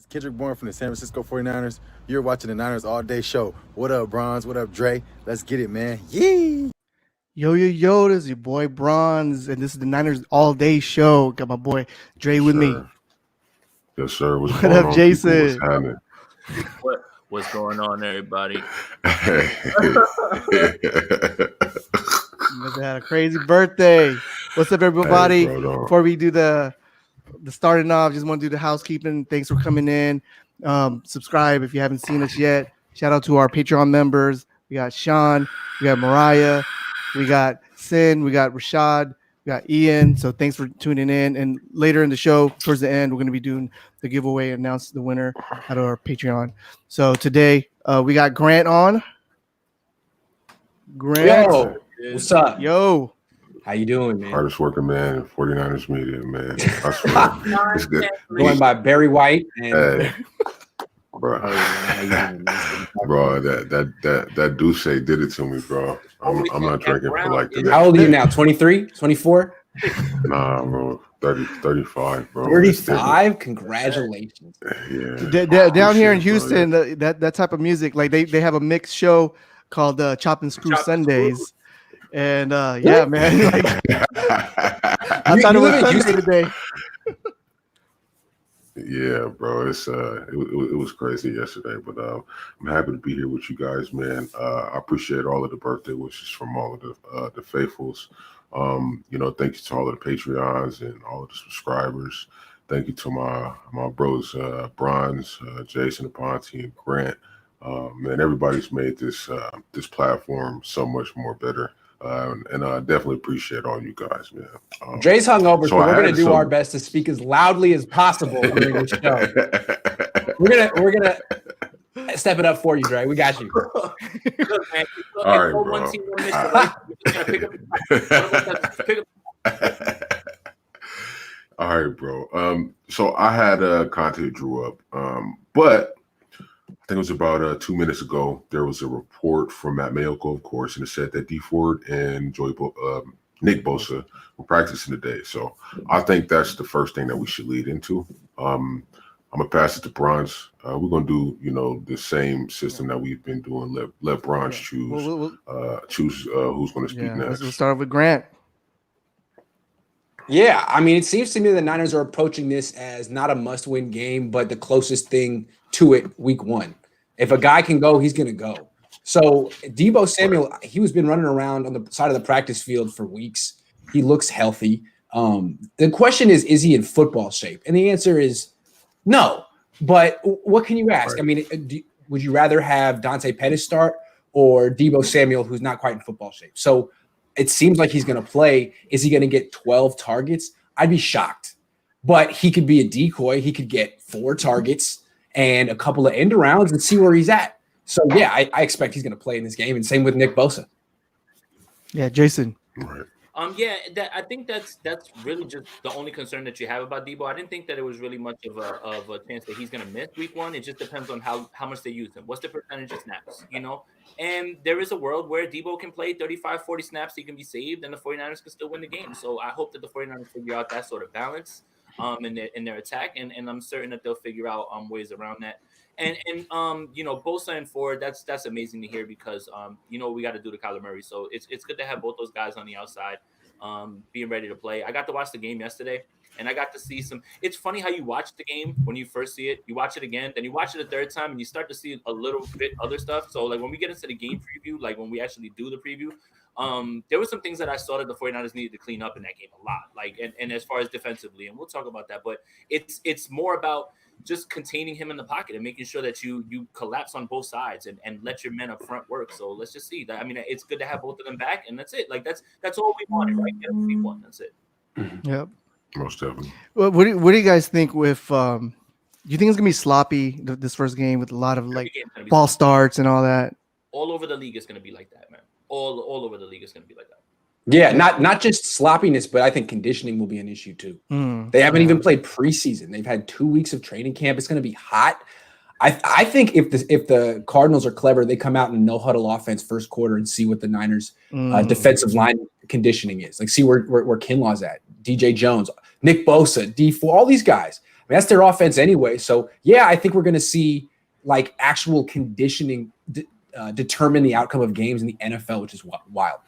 Kendrick Bourne from the San Francisco 49ers. You're watching the Niners All Day Show. What up, Bronze? What up, Dre? Let's get it, man. Yee! Yo, this is your boy Bronze, and this is the Niners All Day Show. Got my boy Trey with me. Yes, sir. What's What going up, on, Jason? people? What's happening? What's going on, everybody? You must have had a crazy birthday. What's up, everybody? Hey, bro, Before we do the starting off, just want to do the housekeeping. Thanks for coming in. Subscribe if you haven't seen us yet. Shout out to our Patreon members. We got Sean, we got Mariah, we got Sin, we got Rashad, we got Ian. So thanks for tuning in. And later in the show, towards the end, we're going to be doing the giveaway, announce the winner out of our Patreon. So today we got Grant on. Grant. Yo, what's up? Yo. How you doing, man? hardest working man in 49ers media, man. I swear. It's good. Going by Barry White and Hey, bro. Bro, that Duce did it to me, bro. I'm not drinking for like the how next. old are you now? 23? 24? Nah, bro. 35, bro. 35? Congratulations. Yeah. Down here in Appreciate it, bro. Houston, that type of music, like they have a mixed show called Chop and Screw Sundays. And yeah, man, like I thought it was Sunday today. Yeah, bro. It was crazy yesterday, but I'm happy to be here with you guys, man. I appreciate all of the birthday wishes from all of the faithfuls. Thank you to all of the Patreons and all of the subscribers. Thank you to my bros, Bronze, Jason Aponte, and Grant. Man, everybody's made this platform so much more better. And I definitely appreciate all you guys, man. Dre's hungover, so we're gonna do our our best to speak as loudly as possible during the show. We're gonna step it up for you, Dre. We got you. Look, man, All right, bro. All right, bro. So I had content drew up, but I think it was about 2 minutes ago. There was a report from Matt Mayoko, of course, and it said that D Ford and Nick Bosa were practicing today. So I think that's the first thing that we should lead into. I'm gonna pass it to Bronze. We're gonna do, the same system that we've been doing. Let Bronze choose who's gonna speak next. Let's start with Grant. Yeah, I mean, it seems to me the Niners are approaching this as not a must-win game, but the closest thing to it week one. If a guy can go, he's going to go. So Deebo Samuel, he's been running around on the side of the practice field for weeks. He looks healthy. The question is he in football shape? And the answer is no. But what can you ask? Right. I mean, would you rather have Dante Pettis start or Deebo Samuel, who's not quite in football shape? So it seems like he's going to play. Is he going to get 12 targets? I'd be shocked. But he could be a decoy. He could get 4 targets and a couple of end arounds and see where he's at. So, yeah, I expect he's going to play in this game. And same with Nick Bosa. Yeah, Jason. Right. I think that's really just the only concern that you have about Deebo. I didn't think that it was really much of a chance that he's going to miss week one. It just depends on how much they use him. What's the percentage of snaps, And there is a world where Deebo can play 35, 40 snaps. He can be saved, and the 49ers can still win the game. So I hope that the 49ers figure out that sort of balance in their attack, and I'm certain that they'll figure out ways around that. And Bosa and Ford, that's amazing to hear because we got to do the Kyler Murray. So it's good to have both those guys on the outside, being ready to play. I got to watch the game yesterday, and I got to see some. It's funny how you watch the game when you first see it. You watch it again, then you watch it a third time, and you start to see a little bit other stuff. So like when we get into the game preview, like when we actually do the preview, there were some things that I saw that the 49ers needed to clean up in that game a lot. Like and as far as defensively, and we'll talk about that, but it's more about just containing him in the pocket and making sure that you collapse on both sides and let your men up front work. So let's just see that. I mean, it's good to have both of them back, and that's it. Like that's all we wanted, right? Get them to be one. That's it. Yep. Most definitely. Well, what do you guys think with do you think it's gonna be sloppy this first game with a lot of like false starts and all that? All over the league is gonna be like that, man. All over the league is gonna be like that. Yeah, not just sloppiness, but I think conditioning will be an issue too. They haven't even played preseason. They've had 2 weeks of training camp. It's going to be hot. I think if the Cardinals are clever, they come out in no huddle offense first quarter and see what the Niners defensive line conditioning is. Like see where Kinlaw's at, DJ Jones, Nick Bosa, D4, all these guys. that's their offense anyway. So, yeah, I think we're going to see like actual conditioning determine the outcome of games in the NFL, which is wild.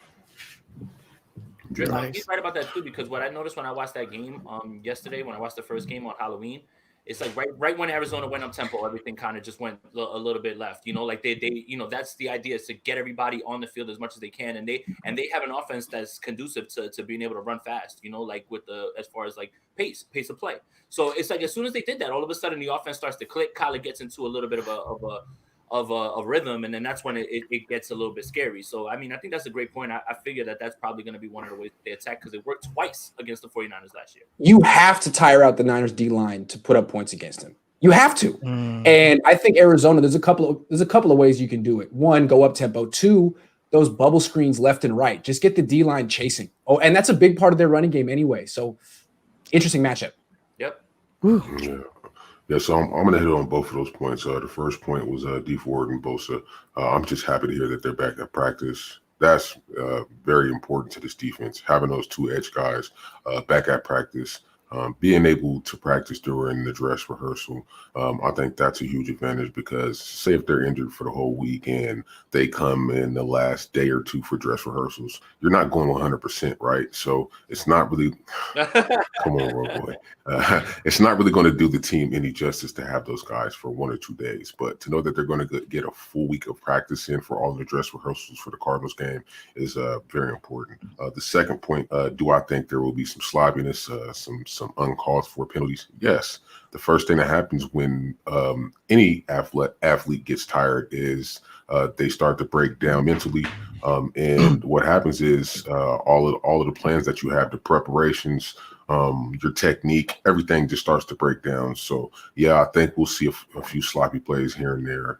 Nice. He's right about that too, because what I noticed when I watched that game yesterday, when I watched the first game on Halloween, it's like right when Arizona went up tempo, everything kind of just went a little bit left. Like they that's the idea, is to get everybody on the field as much as they can, and they have an offense that's conducive to being able to run fast. Like with as far as like pace of play. So it's like as soon as they did that, all of a sudden the offense starts to click. Kyler gets into a little bit of a rhythm, and then that's when it gets a little bit scary. So, I mean, I think that's a great point. I figure that's probably going to be one of the ways they attack, because it worked twice against the 49ers last year. You have to tire out the Niners D-line to put up points against him. You have to. And I think Arizona, there's a couple of ways you can do it. One, go up tempo. Two, those bubble screens left and right. Just get the D-line chasing. Oh, and that's a big part of their running game anyway. So, interesting matchup. Yep. Yeah, so I'm going to hit on both of those points. The first point was D Ford and Bosa. I'm just happy to hear that they're back at practice. That's very important to this defense, having those two edge guys back at practice. Being able to practice during the dress rehearsal, I think that's a huge advantage, because say if they're injured for the whole week and they come in the last day or two for dress rehearsals, you're not going 100%, right? So it's not really – come on, road boy. It's not really going to do the team any justice to have those guys for 1 or 2 days. But to know that they're going to get a full week of practice in for all the dress rehearsals for the Cardinals game is very important. The second point, do I think there will be some sloppiness, some uncalled for penalties? Yes. The first thing that happens when any athlete gets tired is they start to break down mentally. And what happens is all of the plans that you have, the preparations, your technique, everything just starts to break down. So, yeah, I think we'll see a few sloppy plays here and there.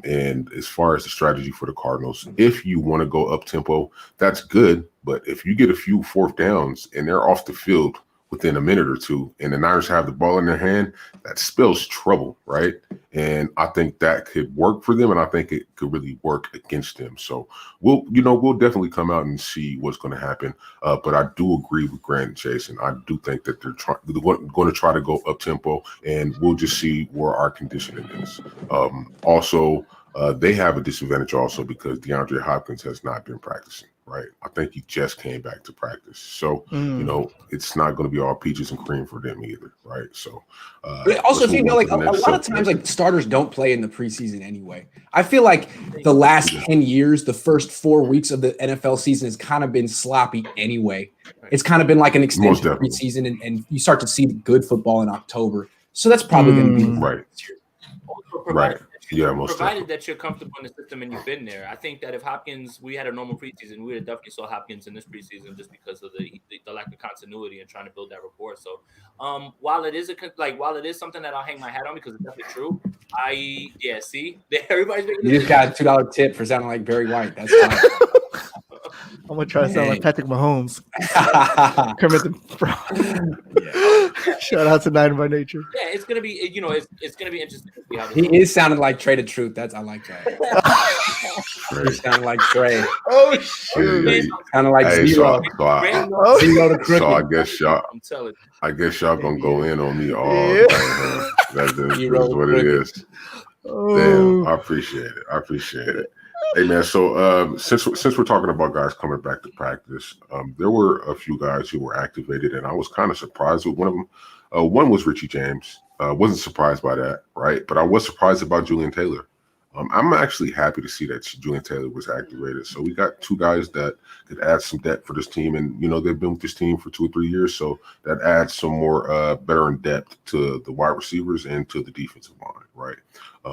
And as far as the strategy for the Cardinals, if you want to go up tempo, that's good. But if you get a few fourth downs and they're off the field within a minute or two, and the Niners have the ball in their hand, that spells trouble, right? And I think that could work for them, and I think it could really work against them. So we'll definitely come out and see what's going to happen. But I do agree with Grant and Jason. I do think that they're going to try to go up tempo, and we'll just see where our conditioning is. Also, they have a disadvantage also because DeAndre Hopkins has not been practicing. Right. I think he just came back to practice. So, it's not going to be all peaches and cream for them either. Right. So, also, if you know, like a lot of times, like starters don't play in the preseason anyway. I feel like the last 10 years, the first 4 weeks of the NFL season has kind of been sloppy anyway. It's kind of been like an extension preseason, and you start to see good football in October. So that's probably going to be right. Right. Yeah, provided that you're comfortable in the system and you've been there. I think that if we had a normal preseason, we would have definitely saw Hopkins in this preseason just because of the lack of continuity and trying to build that rapport. So, while it is something that I'll hang my hat on because it's definitely true. Everybody's making you just got a $2 tip for sounding like Barry White. That's fine. I'm gonna try to sound like Patrick Mahomes. Kermit the Frog. Shout out to Niner by Nature. Yeah, it's gonna be it's gonna be interesting to see how he is sounding like Trey the Truth. I like that. He sounded like Trey. Oh shoot! Kind of like Zero. Zero the Crooked. So I guess y'all gonna go in on me all day. Huh? That's what it is. Damn, I appreciate it. Hey man, so since we're talking about guys coming back to practice, there were a few guys who were activated, and I was kind of surprised with one of them. One was Richie James. Wasn't surprised by that, right? But I was surprised about Julian Taylor. I'm actually happy to see that Julian Taylor was activated. So we got two guys that could add some depth for this team, and they've been with this team for 2 or 3 years, so that adds some more better in depth to the wide receivers and to the defensive line, right?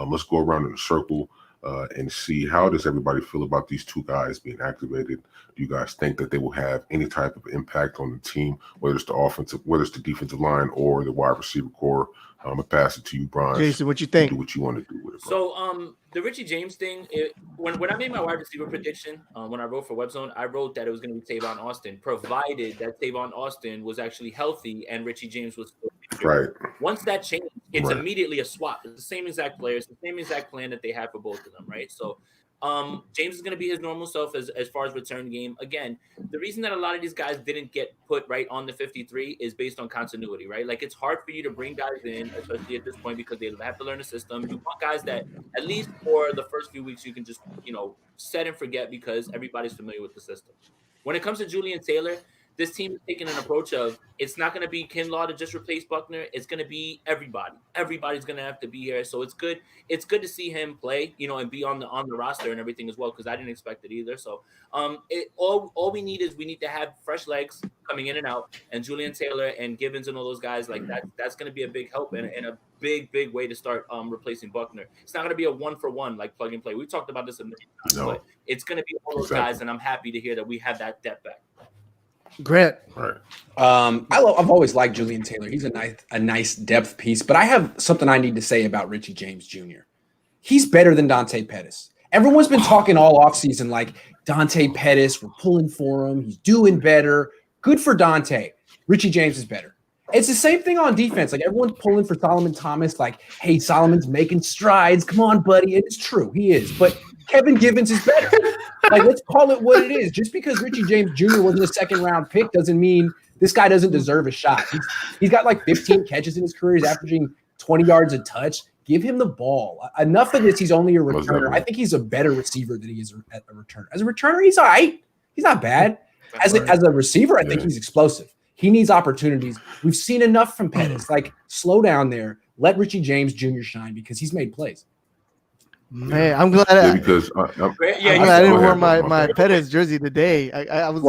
Let's go around in a circle. And see, how does everybody feel about these two guys being activated? Do you guys think that they will have any type of impact on the team, whether it's the defensive line or the wide receiver core? I'm gonna pass it to you, Brian. Jason, what you think? Do what you want to do with it. Brian. So, the Richie James thing. When I made my wide receiver prediction, when I wrote for WebZone, I wrote that it was going to be Tavon Austin, provided that Tavon Austin was actually healthy and Richie James was right. Once that changed, it's immediately a swap. It's the same exact players, the same exact plan that they had for both of them, right? So, James is going to be his normal self as far as return game. Again, the reason that a lot of these guys didn't get put right on the 53 is based on continuity, right? Like it's hard for you to bring guys in, especially at this point, because they have to learn the system. You want guys that at least for the first few weeks you can just set and forget because everybody's familiar with the system. When it comes to Julian Taylor, this team is taking an approach of it's not going to be Kinlaw to just replace Buckner. It's going to be everybody. Everybody's going to have to be here. So it's good. It's good to see him play, and be on the roster and everything as well, because I didn't expect it either. So all we need is we need to have fresh legs coming in and out, and Julian Taylor and Gibbons and all those guys like that. That's going to be a big help and a big way to start replacing Buckner. It's not going to be a 1-for-1 like plug and play. We talked about this a million times, but it's going to be all those guys, and I'm happy to hear that we have that depth back. Grant. Right. I've always liked Julian Taylor. He's a nice depth piece, but I have something I need to say about Richie James Jr. He's better than Dante Pettis. Everyone's been talking all offseason like Dante Pettis, we're pulling for him. He's doing better. Good for Dante. Richie James is better. It's the same thing on defense. Like everyone's pulling for Solomon Thomas, like, hey, Solomon's making strides. Come on, buddy. And it's true. He is. But Kevin Givens is better. Like, let's call it what it is. Just because Richie James Jr. wasn't a second-round pick doesn't mean this guy doesn't deserve a shot. He's got like 15 catches in his career. He's averaging 20 yards a touch. Give him the ball. Enough of this. He's only a returner. I think he's a better receiver than he is a returner. As a returner, he's all right. He's not bad. As a receiver, I think he's explosive. He needs opportunities. We've seen enough from Pettis. Like, slow down there. Let Richie James Jr. shine because he's made plays. Man, I'm glad. I'm glad I didn't wear my Pettis jersey today. I was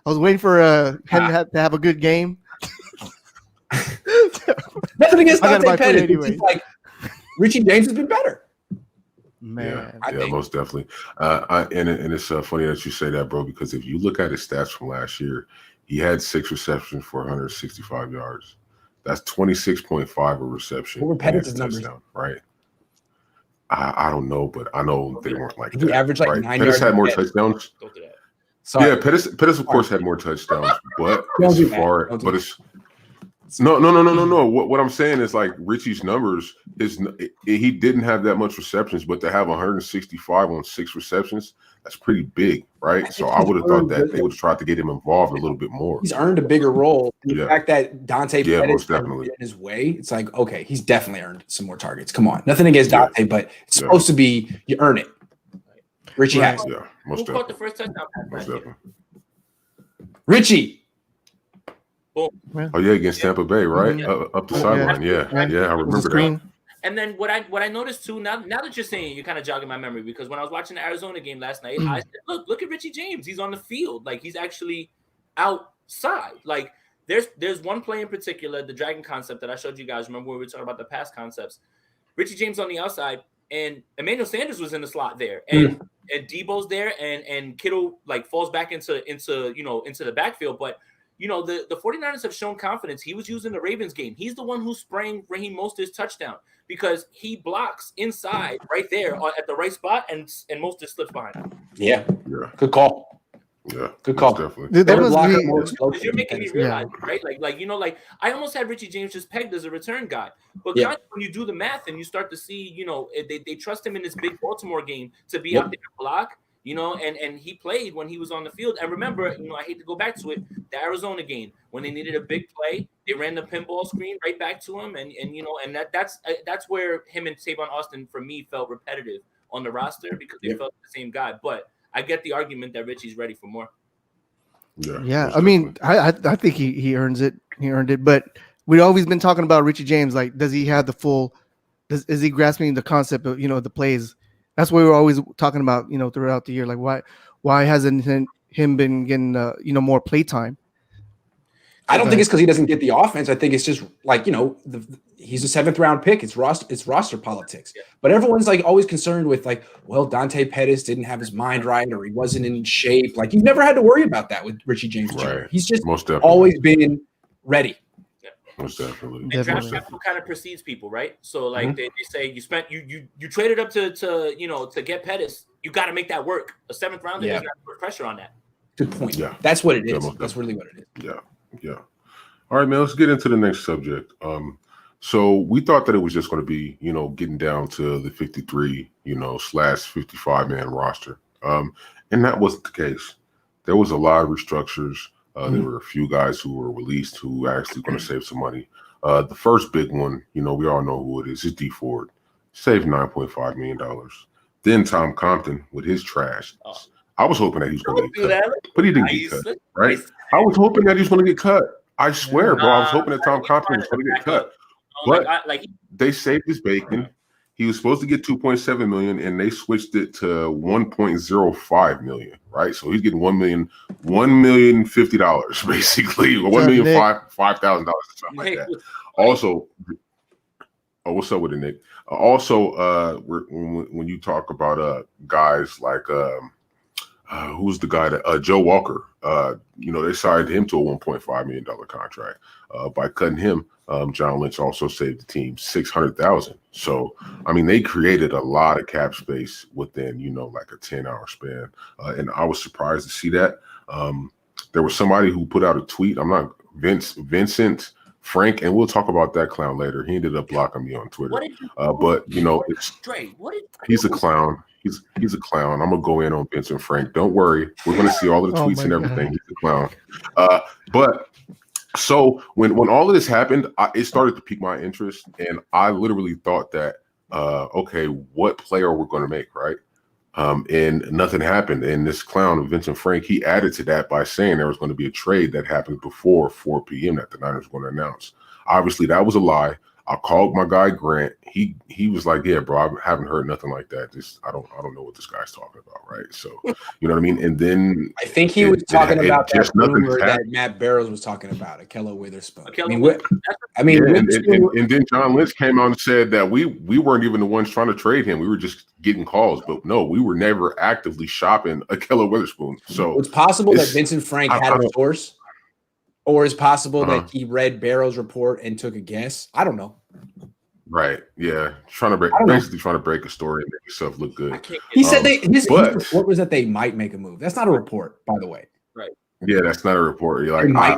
waiting for him to have a good game. Nothing against Dante Pettis. Anyway. Like Richie James has been better. Man, yeah, most definitely. And it's funny that you say that, bro, because if you look at his stats from last year, he had 6 receptions for 165 yards. That's 26.5 a reception. What were Pettis' numbers? Right. I don't know, but I know they weren't like that. He averaged like 9 Pettis yards. had more touchdowns. Don't do that. Sorry. Yeah, Pettis of course had more touchdowns, but no. What I'm saying is like Richie's numbers he didn't have that much receptions, but to have 165 on 6 receptions, that's pretty big, right? So I would have thought that they would have tried to get him involved a little bit more. He's earned a bigger role. The fact that Dante Pettis most definitely in his way, it's like, okay, he's definitely earned some more targets. Come on, nothing against Dante, but it's supposed to be you earn it. Richie has. Yeah, most Who caught the first touchdown? Most definitely. Richie. Oh yeah, against Tampa Bay, right? Up the sideline. Yeah, I remember that. And then what I noticed too, now that you're saying it, you're kind of jogging my memory, because when I was watching the Arizona game last night, I said, look at Richie James. He's on the field. Like, he's actually outside. Like, there's one play in particular, the dragon concept that I showed you guys. Remember when we were talking about the pass concepts? Richie James on the outside, and Emmanuel Sanders was in the slot there, and Debo's there, and Kittle like falls back into the backfield, but the 49ers have shown confidence. He was using the Ravens game. He's the one who sprang Raheem Mostert's touchdown because he blocks inside right there at the right spot, and Mostert slips behind him. Yeah. Good call. Yeah, good call. Definitely. You're making me realize, right? Like I almost had Richie James just pegged as a return guy, but kind of when you do the math and you start to see, they trust him in this big Baltimore game to be out there to block. And he played when he was on the field. And remember, I hate to go back to it, the Arizona game, when they needed a big play, they ran the pinball screen right back to him. And that's where him and Tavon Austin, for me, felt repetitive on the roster because they felt the same guy. But I get the argument that Richie's ready for more. Yeah. I mean, I think he earns it. He earned it. But we've always been talking about Richie James. Like, does he have the full – is he grasping the concept of, the plays – that's what we're always talking about, throughout the year. Like, why hasn't him been getting, more play time? I don't think it's because he doesn't get the offense. I think it's just like, he's a 7th round pick. It's roster politics. Yeah. But everyone's like always concerned with like, well, Dante Pettis didn't have his mind right or he wasn't in shape. Like, you've never had to worry about that with Richie James Jr. He's just always been ready. Most definitely. And draft capital kind of precedes people, right? So like they say you traded up to get Pettis. You got to make that work. A 7th rounder does not put pressure on that. Good point. Yeah, that's what it is. That's really what it is. Yeah. All right, man. Let's get into the next subject. So we thought that it was just going to be, getting down to the 53, slash 55 man roster. And that wasn't the case. There was a lot of restructures. There were a few guys who were released who are actually going to save some money. The first big one, we all know who it is. It's D Ford. Saved $9.5 million. Then Tom Compton with his trash. I was hoping that he was going to get cut, but he didn't get cut, right? I was hoping that he was going to get cut. I swear, bro. I was hoping that Tom Compton was going to get cut. But they saved his bacon. He was supposed to get $2.7 million, and they switched it to $1.05 million, right? So he's getting $1,050,000 basically, or $1,005,000 or something like that. Also, what's up with it, Nick? Also, when you talk about guys like who's the guy that Joe Walker? They signed him to a $1.5 million contract. By cutting him, John Lynch also saved the team $600,000. So, they created a lot of cap space within, like a 10-hour span. And I was surprised to see that. There was somebody who put out a tweet. Vincent Frank, and we'll talk about that clown later. He ended up blocking me on Twitter. But he's a clown. He's a clown. I'm gonna go in on Vincent Frank. Don't worry. We're gonna see all the tweets and everything. God. He's a clown. But so when all of this happened, it started to pique my interest, and I literally thought that, okay, what player we're gonna make, right? And nothing happened. And this clown, Vincent Frank, he added to that by saying there was going to be a trade that happened before 4 p.m. that the Niners were going to announce. Obviously, that was a lie. I called my guy Grant. He was like, "Yeah, bro, I haven't heard nothing like that. I don't know what this guy's talking about, right?" So, you know what I mean. And then I think he was talking about that rumor that Matt Barrows was talking about, Ahkello Witherspoon. And then John Lynch came out and said that we weren't even the ones trying to trade him. We were just getting calls, but no, we were never actively shopping Ahkello Witherspoon. So it's possible that Vincent Frank had a source, or it's possible that he read Barrows' report and took a guess. I don't know. Right. Yeah. Trying to break a story and make yourself look good. He said his report was that they might make a move. That's not a report, by the way. Right. Yeah, that's not a report. Like I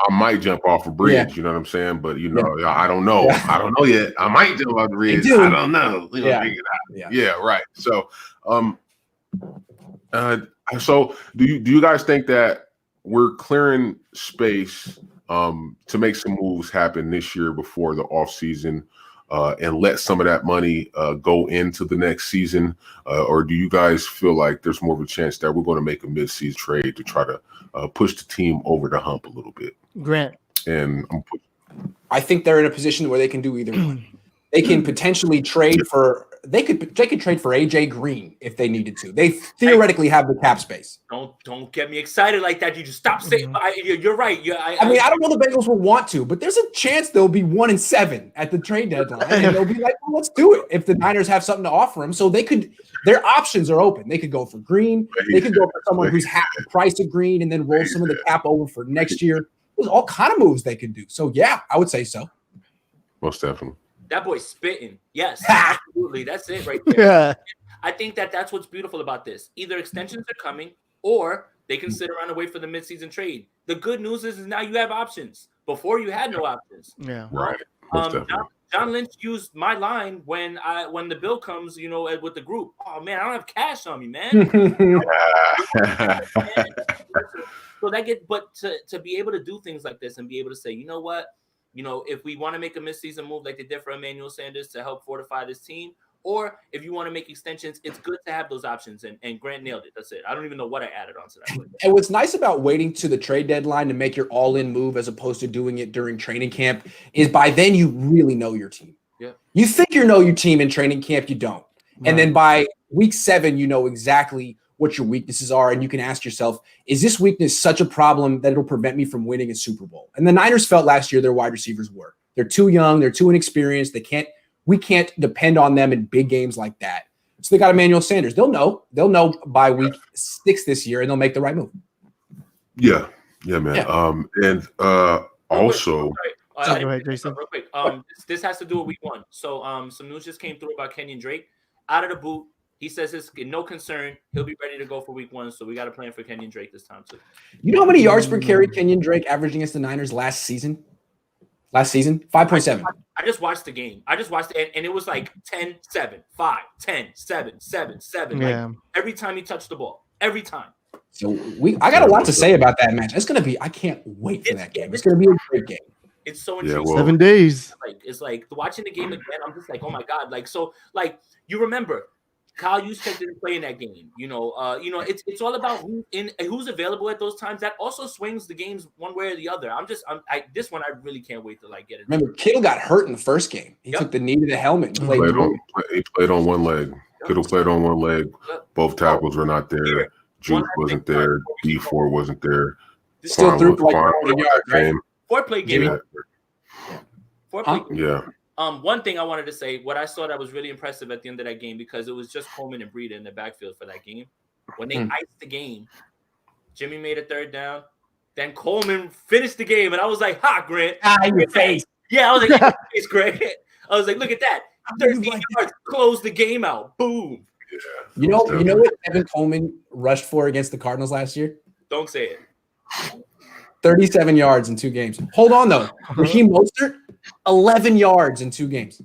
might jump off a bridge, you know what I'm saying? But I don't know. Yeah. I don't know yet. I might jump off the bridge. I don't know. Figure it out. Yeah, right. So so do you guys think that we're clearing space to make some moves happen this year before the offseason and let some of that money go into the next season? Or do you guys feel like there's more of a chance that we're going to make a mid-season trade to try to push the team over the hump a little bit? Grant. And I think they're in a position where they can do either one. They can potentially trade for they could trade for AJ Green if they needed to. They theoretically have the cap space. Don't get me excited like that. You just stop saying. You're right. I don't know the Bengals will want to, but there's a chance they'll be 1-7 at the trade deadline, and they'll be like, well, "Let's do it." If the Niners have something to offer them, so their options are open. They could go for Green. They could go for someone who's half the price of Green, and then roll some of the cap over for next year. There's all kind of moves they could do. So yeah, I would say so. Most definitely. That boy's spitting. Yes, absolutely. That's it right there. Yeah. I think that's what's beautiful about this. Either extensions are coming or they can sit around and wait for the midseason trade. The good news is now you have options. Before you had no options. Yeah. Right. John Lynch used my line when the bill comes, with the group. Oh man, I don't have cash on me, man. So to be able to do things like this and be able to say, you know what? If we want to make a midseason move like they did for Emmanuel Sanders to help fortify this team, or if you want to make extensions, it's good to have those options. And Grant nailed it. That's it. I don't even know what I added on to that. And what's nice about waiting to the trade deadline to make your all-in move as opposed to doing it during training camp is by then you really know your team. Yeah. You think you know your team in training camp, you don't. Right. And then by week 7, you know exactly what your weaknesses are, and you can ask yourself, is this weakness such a problem that it'll prevent me from winning a Super Bowl? And the Niners felt last year their wide receivers were. They're too young, they're too inexperienced, we can't depend on them in big games like that. So they got Emmanuel Sanders. They'll know by week 6 this year, and they'll make the right move. Yeah, man. Yeah. Also, go ahead, Jason. Real quick, this has to do with week 1. So some news just came through about Kenyon Drake out of the boot. He says it's no concern. He'll be ready to go for week 1. So we got a plan for Kenyon Drake this time too. You know how many yards per carry Kenyon Drake averaged against the Niners last season? last season? 5.7. I just watched the game. I just watched it, and it was like 10-7, 5, 10, 7, 7, 7. Yeah. Like every time he touched the ball. Every time. So I got a lot to say about that match. It's gonna be. I can't wait for that game. It's gonna be a great game. It's so Yeah, intriguing. well, 7 days. Like it's like watching the game again. I'm just like, oh my god! Like so, like you remember, Kyle Juszczyk didn't play in that game. It's all about who's available at those times. That also swings the games one way or the other. This one I really can't wait to like get it. Remember, Kittle got hurt in the first game. He took the knee to the helmet. And played he played on one leg. Kittle played on one leg. Both tackles were not there. Juice wasn't there. D4 wasn't there. Still threw for like 40 yards, right? 4-play game. Yeah. 4-play game. Yeah. One thing I wanted to say, what I saw that was really impressive at the end of that game, because it was just Coleman and Breida in the backfield for that game. When they iced the game, Jimmy made a third down. Then Coleman finished the game, and I was like, "Ha, Grant!" Your face. Yeah, I was like, "Yeah, "It's Grant." I was like, "Look at that! 13 yards, close the game out. Boom!" Yeah. You know what Evan Coleman rushed for against the Cardinals last year? Don't say it. 37 yards in 2 games. Hold on though. Raheem Mostert, 11 yards in 2 games.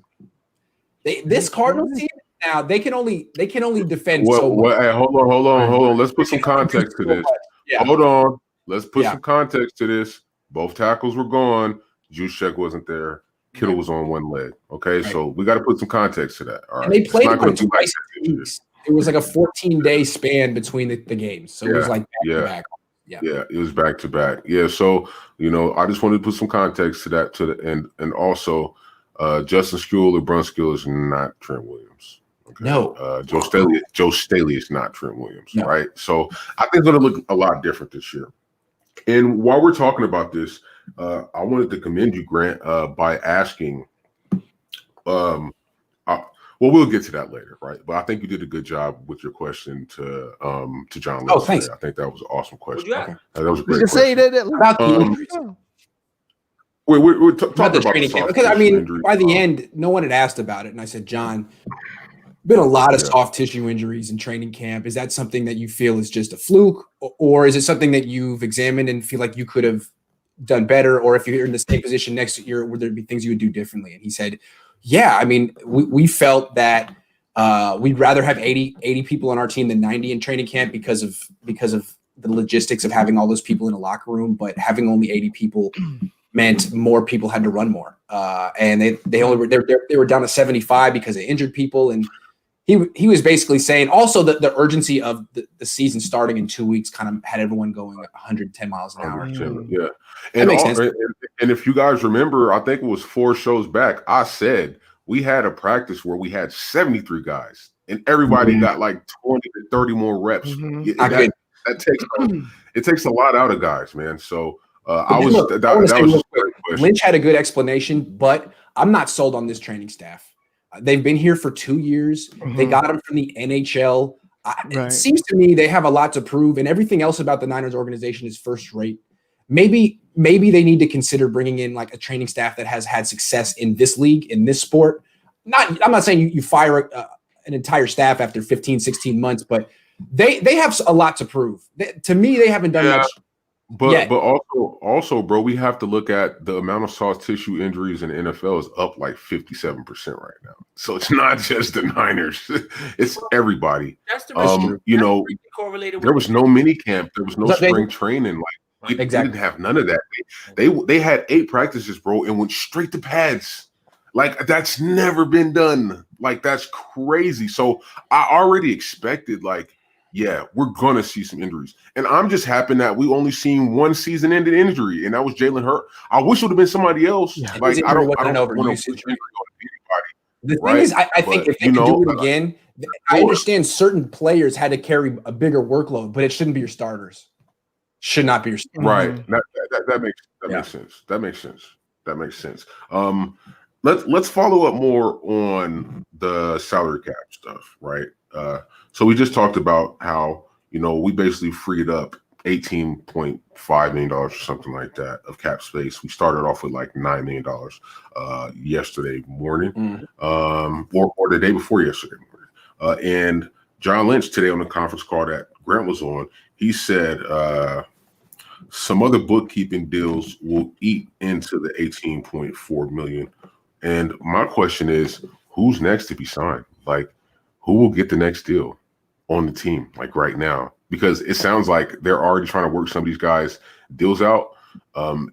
This Cardinals team now they can only defend so much. Hey, hold on. Let's put some context to this. Yeah. Hold on. Let's put some context to this. Both tackles were gone. Juszczyk wasn't there. Kittle was on one leg. Okay, so we got to put some context to that. All right. And they played like twice in 2 weeks. It was like a 14-day span between the games. So it was like back to back. Yeah, it was back to back. Yeah, so I just wanted to put some context to that and also Justin Skule or Brunskill is not Trent Williams. Okay? No. Joe Staley is not Trent Williams, right? So I think it's going to look a lot different this year. And while we're talking about this, I wanted to commend you, Grant, by asking. Well, we'll get to that later, right? But I think you did a good job with your question to John. Oh, thanks. I think that was an awesome question. Okay. That was a great Just question. say that. About the injuries. We're talking About the about training the camp. soft Because tissue injury. by the end, no one had asked about it. And I said, John, been a lot of soft tissue injuries in training camp. Is that something that you feel is just a fluke? Or is it something that you've examined and feel like you could have done better? Or if you're in the same position next year, would there be things you would do differently? And he said, yeah, I mean, we felt that we'd rather have 80 people on our team than 90 in training camp because of the logistics of having all those people in a locker room, but having only 80 people meant more people had to run more. And they were down to 75 because they injured people. And he was basically saying also that the urgency of the season starting in 2 weeks kind of had everyone going 110 miles an hour. Yeah. That makes sense. And if you guys remember, I think it was 4 shows back, I said we had a practice where we had 73 guys and everybody got like 20 to 30 more reps. It takes a lot out of guys, man. So Lynch had a good explanation, but I'm not sold on this training staff. They've been here for 2 years. They got them from the NHL. It seems to me they have a lot to prove, and everything else about the Niners organization is first rate. Maybe they need to consider bringing in like a training staff that has had success in this league, in this sport. I'm not saying you fire an entire staff after 15, 16 months, but they have a lot to prove. To me, they haven't done much. But also, bro, we have to look at the amount of soft tissue injuries in the NFL is up like 57% right now. So it's not just the Niners; it's everybody. That's the risk. Correlated. There was no mini camp. There was no spring training. Like we didn't have none of that. They had 8 practices, bro, and went straight to pads. Like that's never been done. Like that's crazy. So I already expected yeah, we're gonna see some injuries, and I'm just happy that we only seen one season-ending injury, and that was Jalen Hurts. I wish it would have been somebody else. Yeah. I don't want to anybody. The thing is, I think if they could do it again, I understand certain players had to carry a bigger workload, but it shouldn't be your starters. Should not be your starters. Right. That makes sense. That makes sense. Let's follow up more on the salary cap stuff, right? So we just talked about how, we basically freed up $18.5 million or something like that of cap space. We started off with like $9 million yesterday morning, or the day before yesterday morning. And John Lynch today on the conference call that Grant was on, he said some other bookkeeping deals will eat into the 18.4 million. And my question is, who's next to be signed? Like, who will get the next deal on the team, like right now? Because it sounds like they're already trying to work some of these guys' deals out.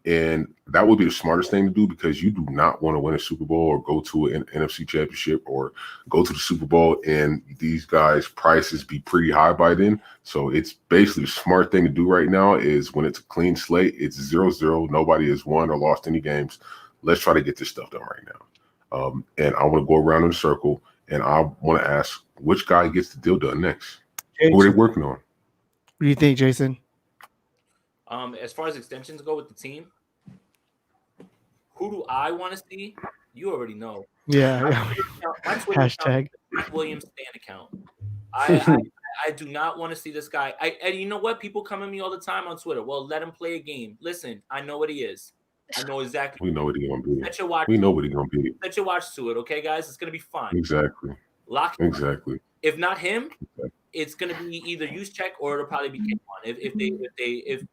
And that would be the smartest thing to do, because you do not want to win a Super Bowl or go to an NFC championship or go to the Super Bowl and these guys' prices be pretty high by then. So it's basically the smart thing to do right now is when it's a clean slate, it's 0-0. Nobody has won or lost any games. Let's try to get this stuff done right now. And I want to go around in a circle and I want to ask which guy gets the deal done next. Jason, Who are they working on? what do you think, Jason? As far as extensions go with the team, who do I want to see? You already know. Yeah. My Twitter Hashtag. account, Williams Stan account. I do not want to see this guy. And you know what? People come at me all the time on Twitter. Well, let him play a game. Listen, I know what he is. I know exactly. We know what he's going to be. Set your watch. We know what he's going to be. Set your watch to it, okay, guys? It's going to be fine. Exactly. Lock him. Exactly. If not him, it's going to be either use check or it'll probably be K'Wan if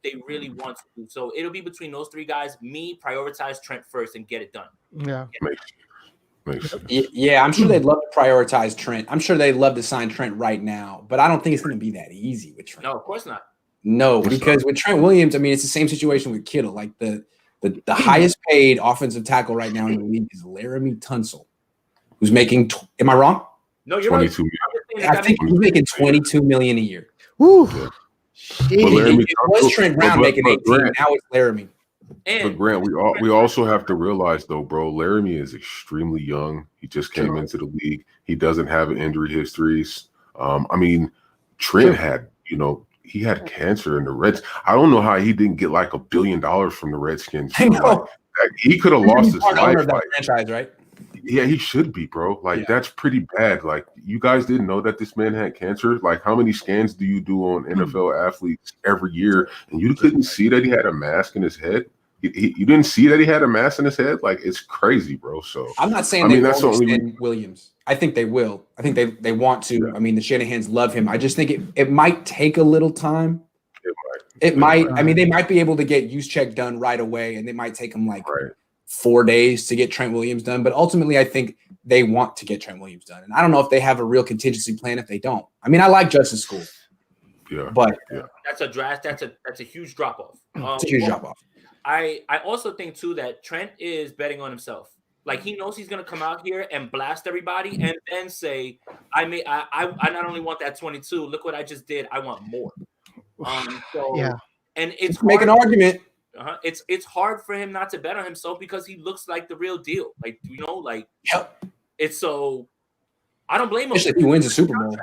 they really want to. So it'll be between those three guys. Me, prioritize Trent first and get it done. Yeah. Makes sense. Yeah, I'm sure they'd love to prioritize Trent. I'm sure they'd love to sign Trent right now, but I don't think it's going to be that easy with Trent. No, of course not. No, because with Trent Williams, I mean, it's the same situation with Kittle. Like the highest paid offensive tackle right now in the league is Laramie Tunsil, who's making. Am I wrong? No, you're 22 right. I think he's making $22 million a year. Woo. Yeah. Shit. It was Trent Brown making 18. Now it's Laramie. But Grant, we also have to realize though, bro, Laramie is extremely young. He just came into the league. He doesn't have injury histories. I mean, Trent had, he had cancer in the Reds. I don't know how he didn't get like $1 billion from the Redskins. I know. Like, he could have lost his life. Of that franchise, right? Yeah, he should be, bro. Like, that's pretty bad. Like, you guys didn't know that this man had cancer. Like, how many scans do you do on NFL athletes every year? And you couldn't see that he had a mask in his head? You didn't see that he had a mask in his head? Like, it's crazy, bro. So I'm not saying that's the only Williams. I think they will. I think they want to. Yeah. I mean, the Shanahans love him. I just think it might take a little time. It might. I mean, they might be able to get use check done right away, and it might take them like 4 days to get Trent Williams done. But ultimately, I think they want to get Trent Williams done. And I don't know if they have a real contingency plan if they don't. I mean, I like Justice School. Yeah. But that's a draft. That's a huge drop off. It's a huge drop off. I also think too that Trent is betting on himself. Like he knows he's gonna come out here and blast everybody and then say, I not only want that 22, look what I just did. I want more. And it's make an argument. It's hard for him not to bet on himself because he looks like the real deal. Like, it's so I don't blame him. Especially if he wins a Super Bowl.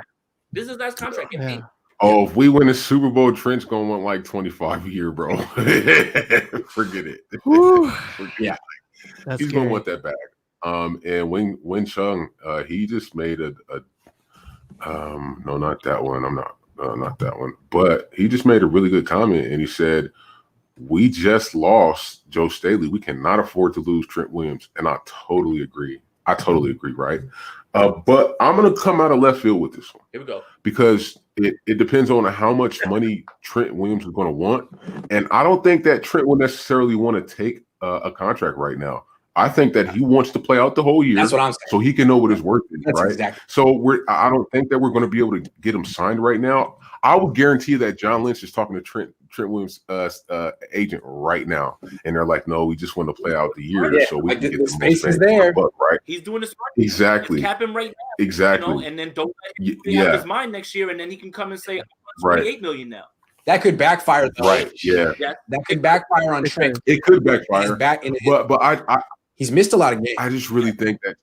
This is his last contract. Yeah. Oh, if we win a Super Bowl, Trent's gonna want like 25 a year, bro. Forget it. Yeah, he's gonna want that back. And Win Chung, he just made no, not that one. I'm not that one. But he just made a really good comment, and he said, "We just lost Joe Staley. We cannot afford to lose Trent Williams." And I totally agree. Right? But I'm gonna come out of left field with this one. Here we go. Because it depends on how much money Trent Williams is going to want. And I don't think that Trent will necessarily want to take a contract right now. I think that he wants to play out the whole year. That's what I'm saying. So he can know what his worth is, right? Exactly. So I don't think that we're going to be able to get him signed right now. I would guarantee that John Lynch is talking to Trent Williams' agent right now, and they're like, "No, we just want to play out the year so we can get the space most is there." Buck, right? He's doing the smart. Exactly. Cap him right now. Exactly. And then don't let him have his mind next year, and then he can come and say, "I want $28 million now." That could backfire, though. Right? Yeah. That could backfire on Trent. It could backfire. But he's missed a lot of games. I just really think that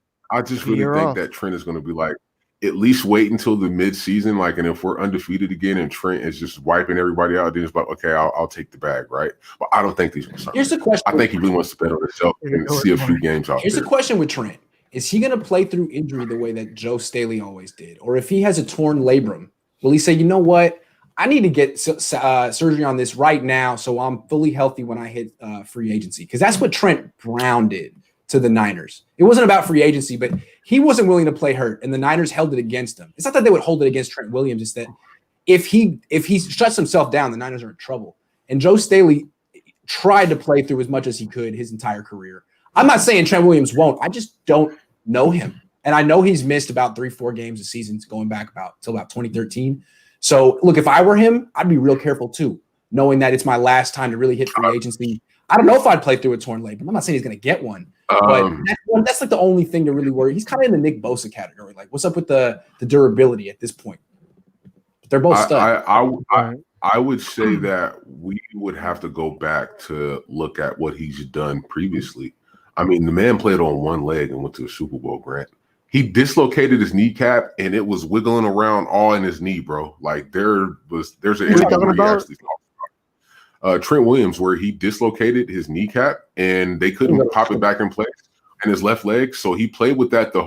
Trent is going to be like, at least wait until the mid-season, like, and if we're undefeated again and Trent is just wiping everybody out, then it's like, okay, I'll take the bag, right? But I don't think these. Here's the question. I think he really wants to bet on himself and see a few games out. Here's the question with Trent: is he going to play through injury the way that Joe Staley always did, or if he has a torn labrum, will he say, you know what? I need to get surgery on this right now so I'm fully healthy when I hit free agency? Because that's what Trent Brown did to the Niners. It wasn't about free agency, but he wasn't willing to play hurt, and the Niners held it against him. It's not that they would hold it against Trent Williams. It's that if he shuts himself down, the Niners are in trouble. And Joe Staley tried to play through as much as he could his entire career. I'm not saying Trent Williams won't. I just don't know him. And I know he's missed about 3-4 games a season going back till about 2013. So, look, if I were him, I'd be real careful too, knowing that it's my last time to really hit free agency. I don't know if I'd play through a torn labrum. I'm not saying he's going to get one, but that's like the only thing to really worry. He's kind of in the Nick Bosa category. Like, what's up with the durability at this point? But they're both studs. I would say that we would have to go back to look at what he's done previously. I mean, the man played on one leg and went to the Super Bowl, Grant. He dislocated his kneecap and it was wiggling around all in his knee, bro. Like there's an interview where he actually Trent Williams where he dislocated his kneecap and they couldn't pop it back in place in his left leg. So he played with that the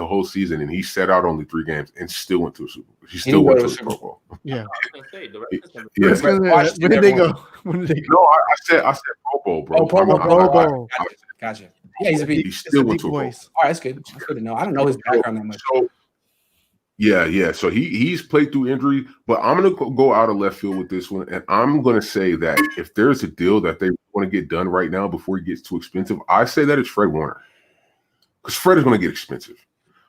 whole season and he sat out only 3 games and still went to a Super Bowl. He still went to the Pro Bowl. Yeah. Yeah. When did they go? No, I said Pro Bowl, bro. Oh, Pro Bowl. Pro. Gotcha. Yeah, he still went to a Pro Bowl. All right, that's good. That's good to know. I don't know his background that much. So, yeah. So he's played through injury, but I'm gonna go out of left field with this one, and I'm gonna say that if there's a deal that they want to get done right now before it gets too expensive, I say that it's Fred Warner, because Fred is going to get expensive.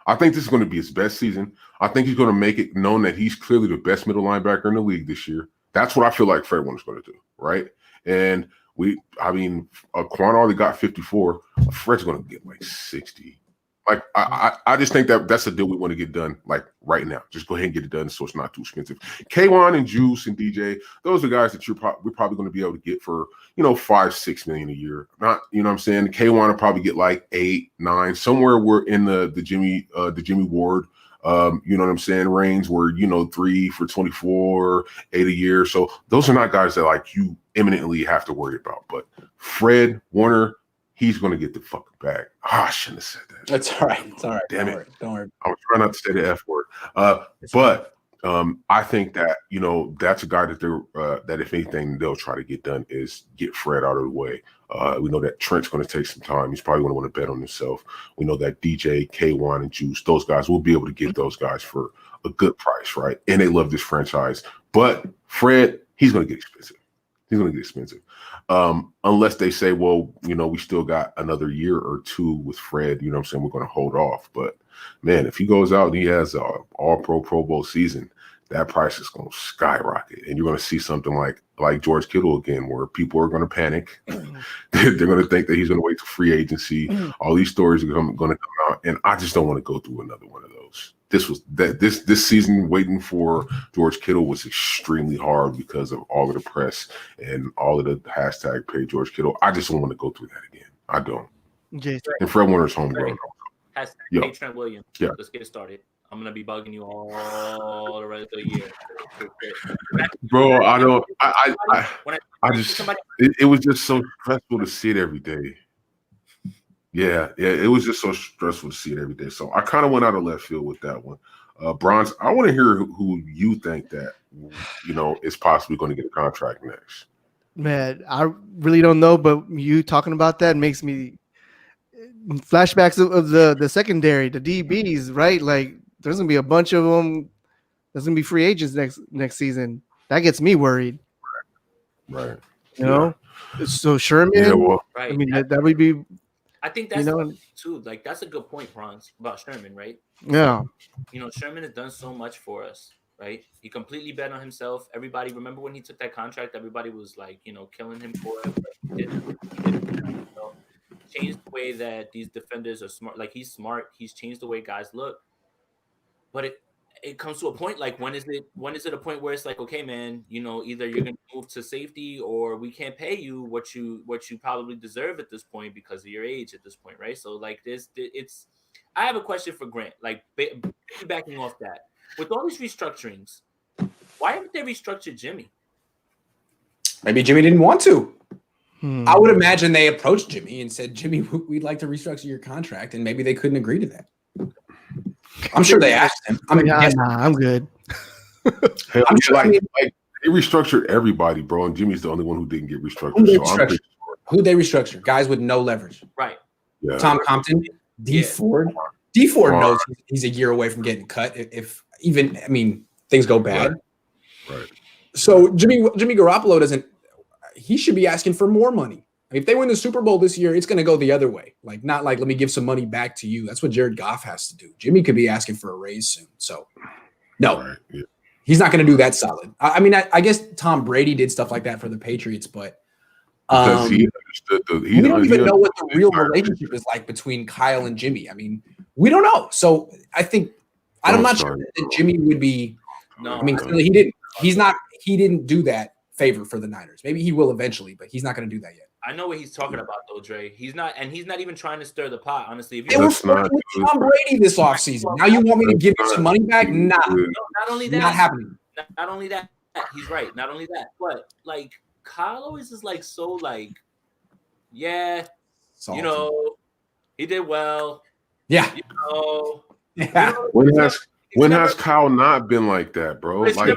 I think this is going to be his best season. I think he's going to make it known that he's clearly the best middle linebacker in the league this year. That's what I feel like Fred Warner's going to do, right? And Quan already got 54. Fred's going to get like 60. Like I just think that's a deal we want to get done like right now. Just go ahead and get it done so it's not too expensive. K1 and Juice and DJ, those are guys that we're probably going to be able to get for $5-6 million a year. Not what I'm saying. K1 will probably get like 8-9 somewhere. We're in the Jimmy Ward what I'm saying, range where 3 for 24, 8 a year. So those are not guys that like you eminently have to worry about. But Fred Warner, he's going to get the fucking bag. I shouldn't have said that. That's all right. It's all right. Damn it. Don't worry. I was trying not to say the F word. But I think that, that's a guy that that if anything they'll try to get done is get Fred out of the way. We know that Trent's going to take some time. He's probably going to want to bet on himself. We know that DJ, K1, and Juice, those guys, will be able to get those guys for a good price, right? And they love this franchise. But Fred, he's going to get expensive. Unless they say, well, we still got another year or 2 with Fred, we're going to hold off. But man, if he goes out and he has an all-pro Pro Bowl season, that price is going to skyrocket. And you're going to see something like George Kittle again, where people are going to panic. They're going to think that he's going to wait till free agency. All these stories are going to come out. And I just don't want to go through another one of those. This season waiting for George Kittle was extremely hard because of all of the press and all of the hashtag pay George Kittle. I just don't want to go through that again. I don't. Jason. And Fred Warner's homegrown. Hashtag pay Trent Williams. Yeah. Let's get started. I'm gonna be bugging you all the rest of the year. Bro, I don't. I just. It was just so stressful to see it every day. Yeah, it was just so stressful to see it every day. So I kind of went out of left field with that one. Bronze, I want to hear who you think that is possibly going to get a contract next. Man, I really don't know, but you talking about that makes me flashbacks of the secondary, the DBs, right? Like there's gonna be a bunch of them. There's gonna be free agents next season. That gets me worried. Right. So Sherman. Yeah, well, right. I mean that would be. I think that's too. Like that's a good point, Bronze, about Sherman, right? Yeah. Sherman has done so much for us, right? He completely bet on himself. Everybody remember when he took that contract? Everybody was like, killing him for it. But he didn't. Changed the way that these defenders are smart. Like he's smart. He's changed the way guys look. But it comes to a point like when is it a point where it's like, okay, man, either you're gonna move to safety or we can't pay you what you probably deserve at this point because of your age at this point, right? So like I have a question for Grant, like backing off that. With all these restructurings, why haven't they restructured Jimmy? Maybe Jimmy didn't want to. I would imagine they approached Jimmy and said, Jimmy, we'd like to restructure your contract, and maybe they couldn't agree to that. I'm sure they asked him. I'm good. Hell, like they restructured everybody, bro, and Jimmy's the only one who didn't get restructured. Who'd they restructure? Guys with no leverage. Right. Yeah. Tom Compton, D Ford. D Ford knows he's a year away from getting cut. If things go bad. Right. So Jimmy Garoppolo doesn't. he should be asking for more money. If they win the Super Bowl this year, it's going to go the other way. Like, not like, let me give some money back to you. That's what Jared Goff has to do. Jimmy could be asking for a raise soon. So, no, Right, yeah. he's not going to do that solid. I mean, I guess Tom Brady did stuff like that for the Patriots, but Because he understood we don't even know what the real entire relationship is like between Kyle and Jimmy. I mean, we don't know. So I think I'm not sure that Jimmy would be. No, I mean, clearly he didn't. He's not. He didn't do that favor for the Niners. Maybe he will eventually, but he's not going to do that yet. I know what he's talking about, though, Trey. He's not even trying to stir the pot. Honestly, if They were flirting with Tom Brady this offseason. Now you want me to give you some money back? Nah, no, not only that, not happening. Not only that, he's right. Not only that, but like Kyle always is like so like, yeah, Salty. you know, he did well. Yeah. You know, Yeah. When has Kyle not been like that, bro? Like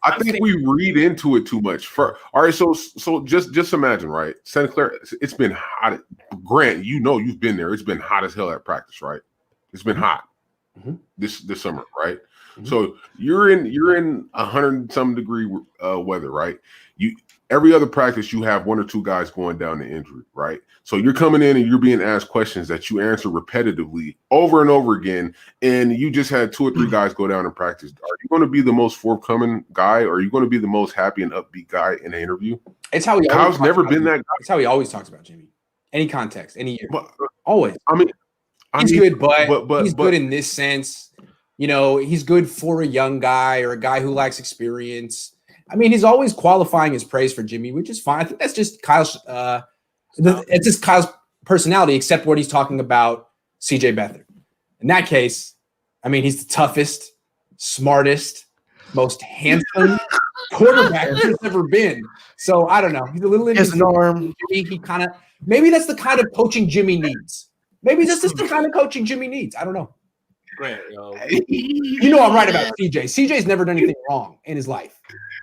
I think we read into it too much. All right, so just imagine, right? Santa Clara, it's been hot. Grant, you know you've been there. It's been hot as hell at practice, right? It's been hot this summer, right? Mm-hmm. So you're in 100-some degree weather, right? Every other practice, you have one or two guys going down to injury, right? So you're coming in and you're being asked questions that you answer repetitively over and over again, and you just had 2 or 3 guys go down in practice. Are you going to be the most forthcoming guy, or are you going to be the most happy and upbeat guy in an interview? It's how he Kyle's never been that guy. It's how he always talks about Jimmy. Any context, any year. But, Always. He's good, but he's good in this sense. You know, he's good for a young guy or a guy who lacks experience. I mean, he's always qualifying his praise for Jimmy, which is fine. I think that's just Kyle's. It's just Kyle's personality, except when he's talking about CJ Beathard. In that case, I mean, he's the toughest, smartest, most handsome quarterback there's ever been. So I don't know. He's a little arm. He kind of maybe that's the kind of coaching Jimmy needs. Maybe that's just the kind of coaching Jimmy needs. I don't know. Grant, yo. You know I'm right about CJ. CJ's never done anything wrong in his life.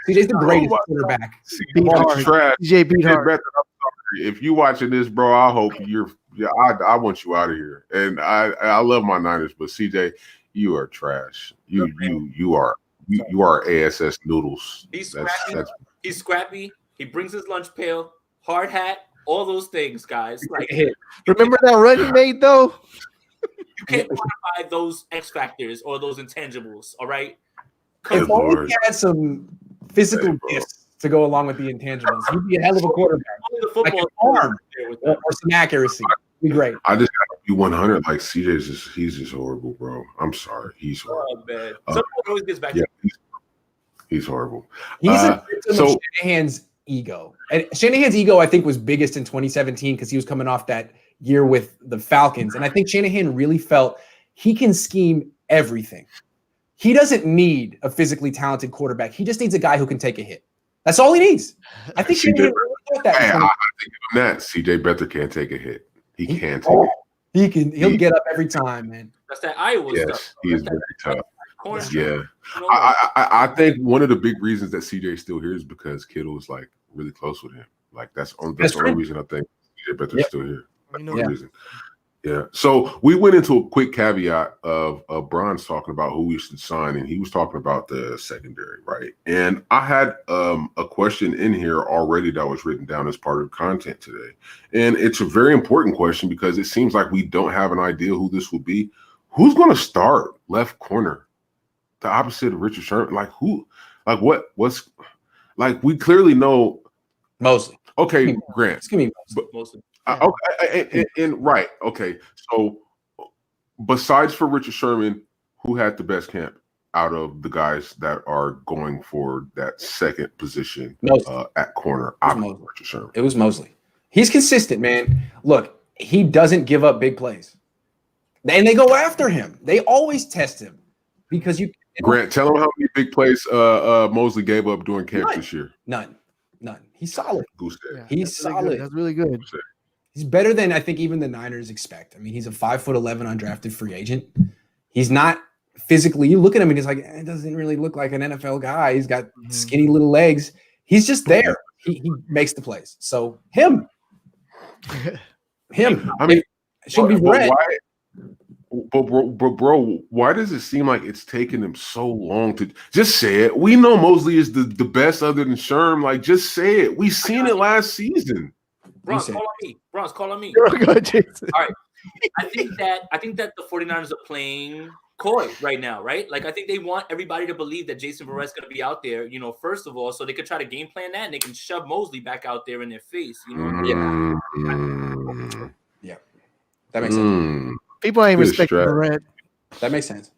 CJ's the greatest quarterback. CJ trash. CJ beat hard. I'm sorry. If you watching this, bro, I hope I want you out of here. And I love my Niners, but CJ, you are trash. You are ASS noodles. He's scrappy. He's scrappy. He brings his lunch pail, hard hat, all those things, guys. Like, remember that run he made though? You can't quantify those X factors or those intangibles. All right. If only he had some physical gifts to go along with the intangibles, he'd be a hell of a quarterback. The football like an arm or some accuracy. Be great. I just got to be 100. Like CJ's he's just horrible, bro. I'm sorry. He's horrible. Oh, man. Someone always gets back to he's horrible. He's a victim of Shanahan's ego. And Shanahan's ego, I think, was biggest in 2017 because he was coming off that year with the Falcons. And I think Shanahan really felt he can scheme everything. He doesn't need a physically talented quarterback. He just needs a guy who can take a hit. That's all he needs. I think Shanahan really thought that. Hey, I think of that. CJ Beathard can't take a hit. He can take it. He can. He'll get up every time, man. That's that Iowa stuff. Yes, he is very tough. Yeah, You know, I think one of the big reasons that CJ's still here is because Kittle is like really close with him. Like that's the only reason I think CJ Beathard's still here. That's the only reason. Yeah. So we went into a quick caveat of Bron's talking about who we should sign, and he was talking about the secondary, right? And I had a question in here already that was written down as part of content today. And it's a very important question because it seems like we don't have an idea who this will be. Who's going to start left corner? The opposite of Richard Sherman? Like who? Like what's like we clearly know Mosley. Okay, Grant. It's gonna be Mosley. Okay, and right. Okay, so besides for Richard Sherman, who had the best camp out of the guys that are going for that second position at corner? Richard Sherman. It was Mosley. He's consistent, man. Look, he doesn't give up big plays, and they go after him. They always test him because you. Grant, tell him how many big plays Mosley gave up during camp this year. None. He's solid. Yeah, he's solid. That's really good. He's better than I think even the Niners expect. I mean, he's a 5'11" undrafted free agent. He's not physically. You look at him and he's like, it doesn't really look like an NFL guy. He's got skinny little legs. He's just there. He makes the plays. So him. I mean, it should be Brett. Bro, why does it seem like it's taking them so long to just say it? We know Mosley is the best other than Sherm. Like, just say it. We seen it last season. Bronze, call on me. Bronze, call on me. Go, Jason. All right. I think that the 49ers are playing coy right now, right? Like, I think they want everybody to believe that Jason Verrett's going to be out there, first of all, so they could try to game plan that and they can shove Mosley back out there in their face, Yeah. That makes sense. People ain't Good respecting strat. Barrett. That makes sense.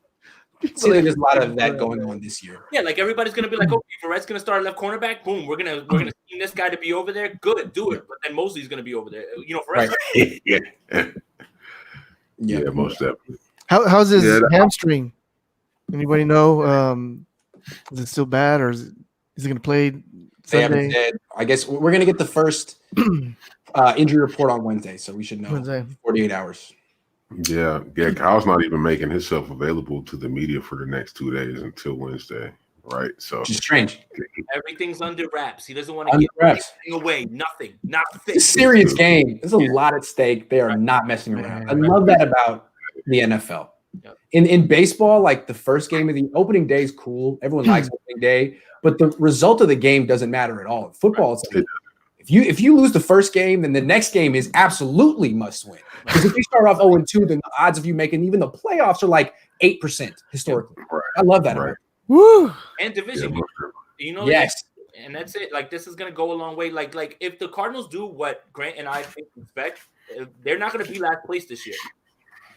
See, there's a lot of that going on this year. Yeah, like everybody's gonna be like, okay, Verrett's gonna start left cornerback. Boom, we're gonna scheme this guy to be over there. Good, do it. But then Mosley's gonna be over there. Verrett's Yeah, most definitely. How's his hamstring? Anybody know? Is it still bad, or is he going to play They haven't Sunday? said. I guess we're going to get the first injury report on Wednesday, so we should know Wednesday. 48 hours. Yeah. Kyle's not even making himself available to the media for the next 2 days until Wednesday, right? So Which is strange. everything's under wraps. He doesn't want to Under give wraps. anything away. Nothing. It's a serious game. There's a lot at stake. They are not messing around. I love that about the NFL. Yep. In baseball, like the first game of the opening day is cool. Everyone likes opening day, but the result of the game doesn't matter at all. In football, it's like, if you lose the first game, then the next game is absolutely must win. Because if you start off 0-2, then the odds of you making even the playoffs are like 8% historically. Right. I love that. Right. Woo! And division. Yes. And that's it. Like, this is gonna go a long way. Like if the Cardinals do what Grant and I expect, they're not gonna be last place this year.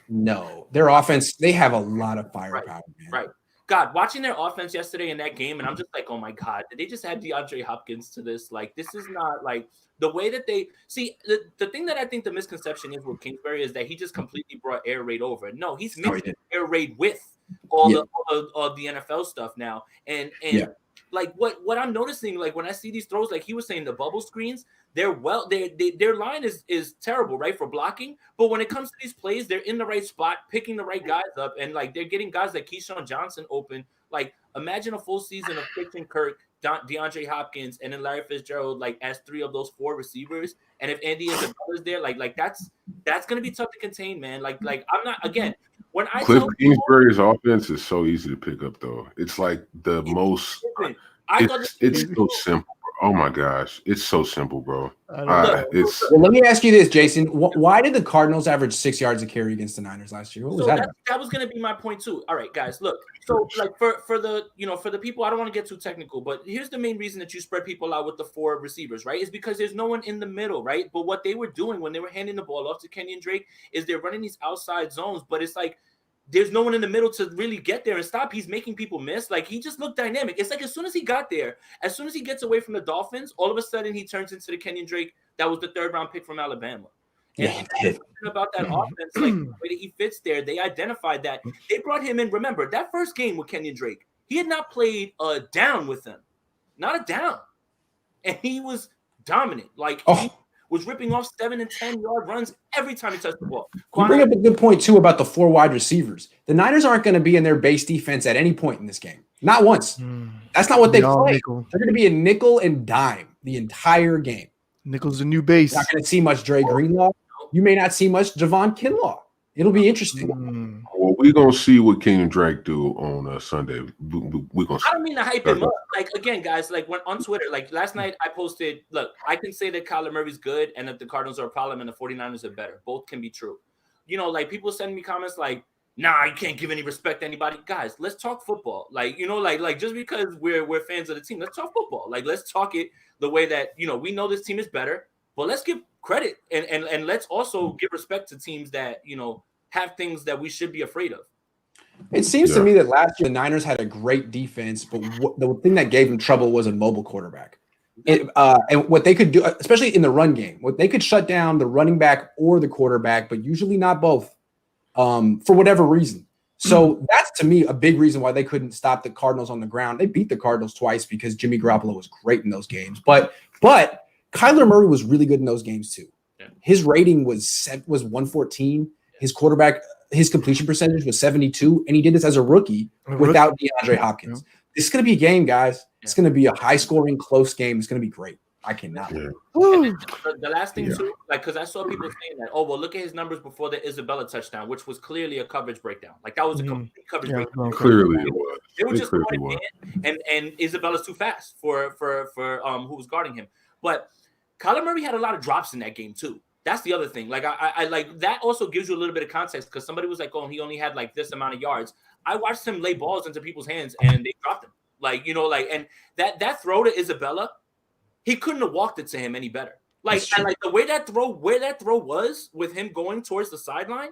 No, their offense, they have a lot of firepower, man. Right. God, watching their offense yesterday in that game, and I'm just like, oh my God, did they just add DeAndre Hopkins to this? Like, this is not like the way that they see. The thing that I think the misconception is with Kingsbury is that he just completely brought air raid over. No, he's mixing air raid with all the NFL stuff now. And like what I'm noticing, like when I see these throws, like he was saying, the bubble screens, their line is terrible, right, for blocking. But when it comes to these plays, they're in the right spot, picking the right guys up, and like they're getting guys like Keyshawn Johnson open. Like, imagine a full season of Christian Kirk, DeAndre Hopkins, and then Larry Fitzgerald, like as 3 of those 4 receivers. And if Andy Isabella's there, like that's gonna be tough to contain, man. Like I'm not, again, when I Cliff Kingsbury's offense is so easy to pick up, though. It's like the most. It's so simple. Oh my gosh, it's so simple, bro. Well, let me ask you this, Jason. Why did the Cardinals average 6 yards a carry against the Niners last year? What was that? That was going to be my point too. All right, guys, look. So, like for the people, I don't want to get too technical, but here's the main reason that you spread people out with the 4 receivers, right? Is because there's no one in the middle, right? But what they were doing when they were handing the ball off to Kenyon Drake is they're running these outside zones, but it's like there's no one in the middle to really get there and stop. He's making people miss. Like, he just looked dynamic. It's like as soon as he got there, as soon as he gets away from the Dolphins, all of a sudden he turns into the Kenyon Drake that was the 3rd round pick from Alabama. And about that offense, like the way that he fits there, they identified that. They brought him in. Remember, that first game with Kenyon Drake, he had not played a down with them. Not a down. And he was dominant. Like, he was ripping off 7 and 10-yard runs every time he touched the ball. You bring up a good point, too, about the 4 wide receivers. The Niners aren't going to be in their base defense at any point in this game. Not once. That's not what they play. Nickel. They're going to be a nickel and dime the entire game. Nickel's the new base. You're not going to see much Dre Greenlaw. You may not see much Javon Kinlaw. It'll be interesting. Well, we're going to see what Kenyon Drake do on Sunday. We're going to see. I don't mean to hype him up. Like, again, guys, like when on Twitter, like last night I posted, look, I can say that Kyler Murray's good and that the Cardinals are a problem and the 49ers are better. Both can be true. Like people send me comments like, nah, you can't give any respect to anybody. Guys, let's talk football. Like, like just because we're fans of the team, let's talk football. Like, let's talk it the way that, we know this team is better, but let's give credit and let's also give respect to teams that, have things that we should be afraid of. It seems to me that last year the Niners had a great defense, but the thing that gave them trouble was a mobile quarterback. And what they could do, especially in the run game, what they could shut down the running back or the quarterback, but usually not both, for whatever reason. So that's, to me, a big reason why they couldn't stop the Cardinals on the ground. They beat the Cardinals twice because Jimmy Garoppolo was great in those games. But Kyler Murray was really good in those games too. Yeah. His rating was 114. His quarterback, his completion percentage was 72, and he did this as a rookie without DeAndre Hopkins. This is going to be a game, guys. It's going to be a high-scoring, close game. It's going to be great. I cannot. Yeah. And then the last thing Yeah. too, like, because I saw people saying that, oh well, look at his numbers before the Isabella touchdown, which was clearly a coverage breakdown. Like that was a complete coverage breakdown. Clearly it was. They were It just clearly going in, and Isabella's too fast for who was guarding him. But Kyler Murray had a lot of drops in that game too. That's the other thing. Like I like that also gives you a little bit of context because somebody was like, oh, he only had like this amount of yards. I watched him lay balls into people's hands and they dropped him. Like, you know, like, and that throw to Isabella, he couldn't have walked it to him any better. Like, and like the way that throw was with him going towards the sideline,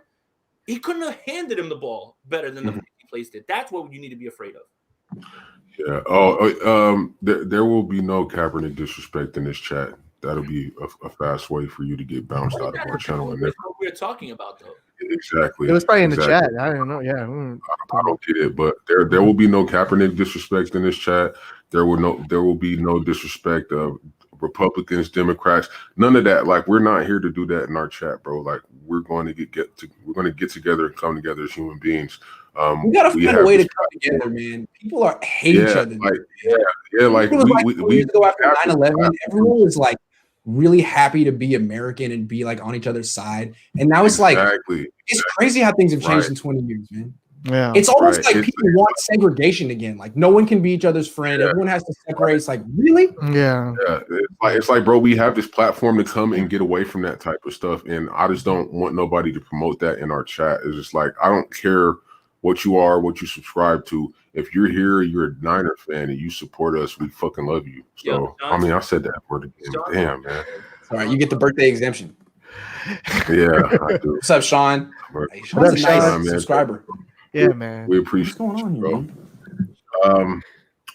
he couldn't have handed him the ball better than the way he placed it. That's what you need to be afraid of. Yeah. There will be no Kaepernick disrespect in this chat. That'll be a fast way for you to get bounced out of our channel. And that's what we're talking about, though. Exactly. It was probably in the chat. I don't know. Yeah. I don't get it, but there will be no Kaepernick disrespect in this chat. There will be no disrespect of Republicans, Democrats, none of that. Like, we're not here to do that in our chat, bro. Like, we're going to get together and come together as human beings. We gotta find a way to come together, man. People hate each other. Like we years ago after 9/11, everyone was like really happy to be American and be like on each other's side. And now it's like it's crazy how things have changed in 20 years, man. Yeah, it's almost like people want segregation again. Like no one can be each other's friend. Everyone has to separate. It's like, really? Yeah. It's like, bro, we have this platform to come and get away from that type of stuff, and I just don't want nobody to promote that in our chat. It's just like, I don't care what you are, what you subscribe to. If you're here, you're a Niner fan, and you support us, we fucking love you. So, I mean, I said that word again. Damn, man. All right, you get the birthday exemption. Yeah, I do. What's up, Sean? Hey, Sean's a nice subscriber. Yeah, man. We appreciate what's going on here, bro. Man?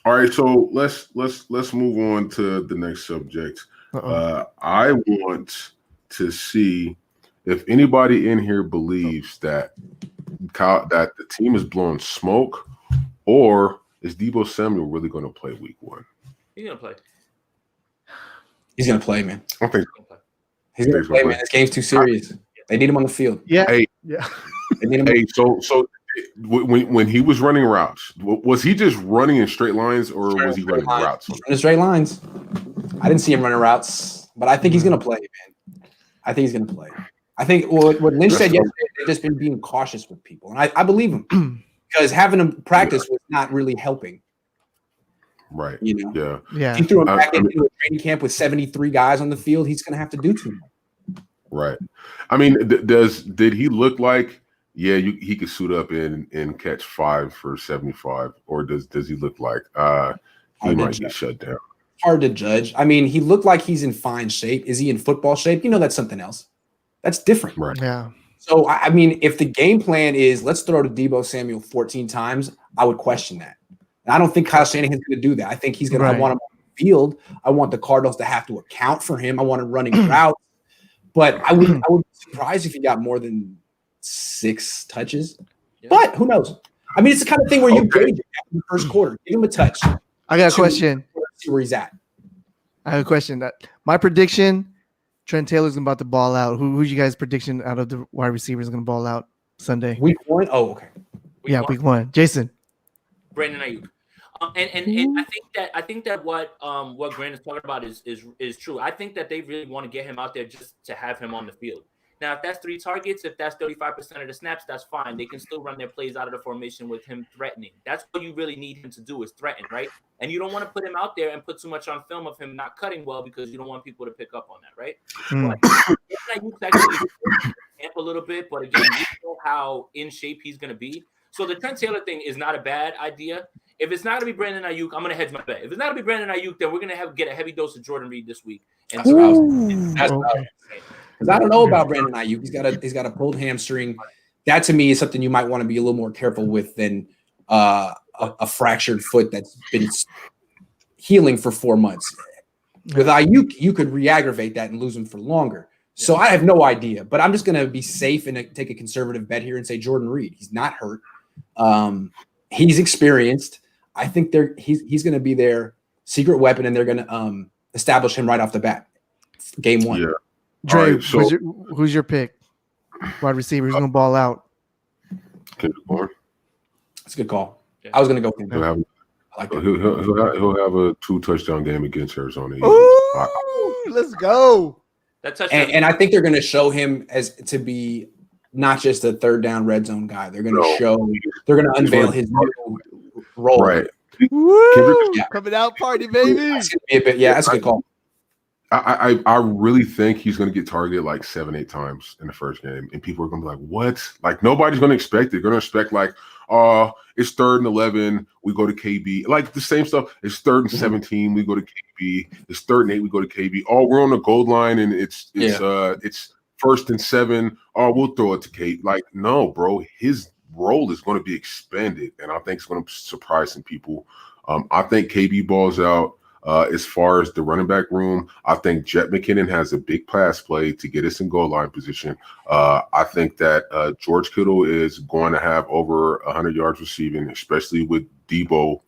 All right, so let's move on to the next subject. I want to see if anybody in here believes that the team is blowing smoke, or is Deebo Samuel really going to play Week 1? He's gonna play. He's gonna play, man. I think he's gonna play, man. This game's too serious. They need him on the field. Yeah. Hey, yeah. They need him. Hey, so when he was running routes, was he just running in straight lines, or was he running routes? In straight lines. I didn't see him running routes, but I think he's going to play, man. I think he's going to play. I think what Lynch said yesterday, they've just been being cautious with people, and I believe him because having him practice was not really helping. Right. You know. Yeah. He threw him back into a training camp with 73 guys on the field. He's going to have to do too much. Right. I mean, did he look like? Yeah, he could suit up and catch 5 for 75, or does he look like he might get shut down? Hard to judge. I mean, he looked like he's in fine shape. Is he in football shape? You know, that's something else. That's different. Right. Yeah. So, I mean, if the game plan is let's throw to Deebo Samuel 14 times, I would question that. And I don't think Kyle Shanahan's going to do that. I think he's going to want him on the field. I want the Cardinals to have to account for him. I want him running routes. But I would be surprised if he got more than 6 touches, but who knows? I mean, it's the kind of thing where you gauge it after the first quarter. Give him a touch. I got a question. See where he's at. I have a question. My prediction: Trent Taylor's about to ball out. Who's you guys' prediction out of the wide receivers going to ball out Sunday? Week 1. Oh, okay. Week 1. Jason. Brandon Ayuk. And I think that what Grant is talking about is true. I think that they really want to get him out there just to have him on the field. Now, if that's 3 targets, if that's 35% of the snaps, that's fine. They can still run their plays out of the formation with him threatening. That's what you really need him to do is threaten, right? And you don't want to put him out there and put too much on film of him not cutting well because you don't want people to pick up on that, right? But you actually amp a little bit, but again, you know how in shape he's going to be. So the Trent Taylor thing is not a bad idea. If it's not going to be Brandon Ayuk, I'm going to hedge my bet. If it's not going to be Brandon Ayuk, then we're going to get a heavy dose of Jordan Reed this week. And That's because I don't know about Brandon Ayuk. He's got a pulled hamstring. That to me is something you might want to be a little more careful with than a fractured foot that's been healing for 4 months. With Ayuk, you could re-aggravate that and lose him for longer. So I have no idea, but I'm just going to be safe and take a conservative bet here and say Jordan Reed. He's not hurt. He's experienced. I think he's going to be their secret weapon, and they're going to establish him right off the bat. Game 1. Yeah. Trey, right, so, who's your pick? Wide receiver, who's going to ball out? Kendrick Bourne. That's a good call. I was going to go with him. I like it. He'll have a 2-touchdown game against Arizona. Ooh, let's go. That touchdown. And I think they're going to show him as to be not just a third down red zone guy. They're going to they're going to unveil his new role. Right. Woo! Coming out party, baby. That's a good call. I really think he's going to get targeted like 7-8 times in the first game, and people are going to be like, "What?" Like nobody's going to expect it. They're going to expect like, it's 3rd and 11, we go to KB." Like the same stuff. It's 3rd and 17, we go to KB. It's 3rd and 8, we go to KB. Oh, we're on the goal line, and it's 1st and 7. Oh, we'll throw it to Kate. Like, no, bro, his role is going to be expanded, and I think it's going to surprise some people. I think KB balls out. As far as the running back room, I think Jet McKinnon has a big pass play to get us in goal line position. I think that George Kittle is going to have over 100 yards receiving, especially with Debo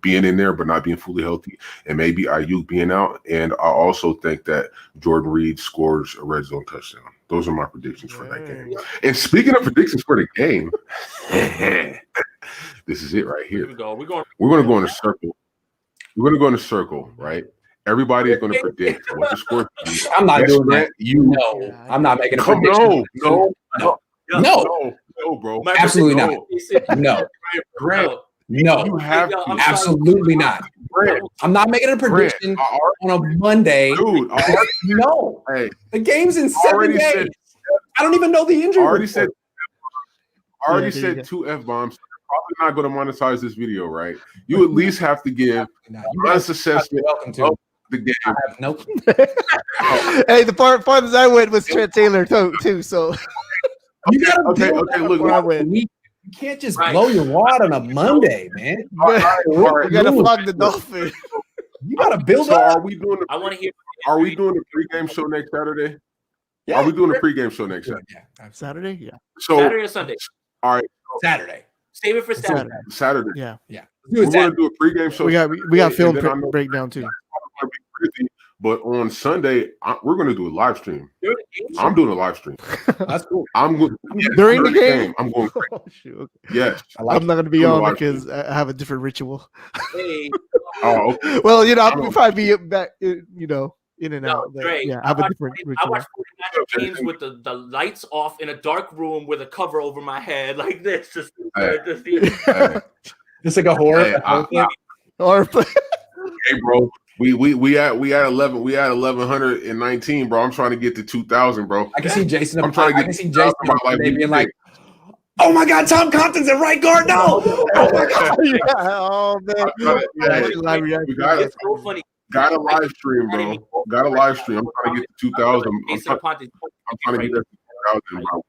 being in there but not being fully healthy, and maybe Ayuk being out. And I also think that Jordan Reed scores a red zone touchdown. Those are my predictions for that game. And speaking of predictions for the game, this is it right here. We're going to go in a circle. We're going to go in a circle, right? Everybody is going to predict what the score is. I'm not doing that. I'm not making a prediction. No, bro. Absolutely not. No. Grant, no. You have to. Absolutely not. Grant, I'm not making a prediction on a Monday. Dude, no. Hey, the game's in 7 days. I don't even know the injury. I already report. said 2 F-bombs. Probably not going to monetize this video, right? You at least have to give honest assessment of the game. Nope. Hey, the farthest I went was Trent Taylor too. So you gotta look. You can't just blow your wad on a Monday, man. You gotta flog the Dolphins. You gotta build so up. Are we doing? I want to hear. Are we doing a pregame show next Saturday? Yeah. Are we doing a pregame show next Saturday? Yeah. Saturday? Yeah. So Saturday or Sunday? All right. Saturday. Save it for Saturday. Saturday. Yeah. We're going to do a pregame show. We got film breakdown too. But on Sunday, we're going to do a live stream. I'm doing a live stream. That's cool. I'm going during the game. I'm going. Oh, shoot. Yes. I'm not going to be on because I have a different ritual. Hey. Oh, okay. Well, I'll probably be back. In and out. Trey, yeah, I have a different ritual. I watch 49 games with the lights off in a dark room with a cover over my head like this. Just it's like a horror. Hey, bro. We at 11. We at 1119, bro. I'm trying to get to 2000, bro. I can see Jason. I'm trying to get. I can see Jason being like, "Oh my God, Tom Compton's at right guard now!" Oh my God. Oh man. It's so funny. Got a live stream, bro. Got a live stream. I'm trying to get to 2000. I'm trying to get that to 2000, bro.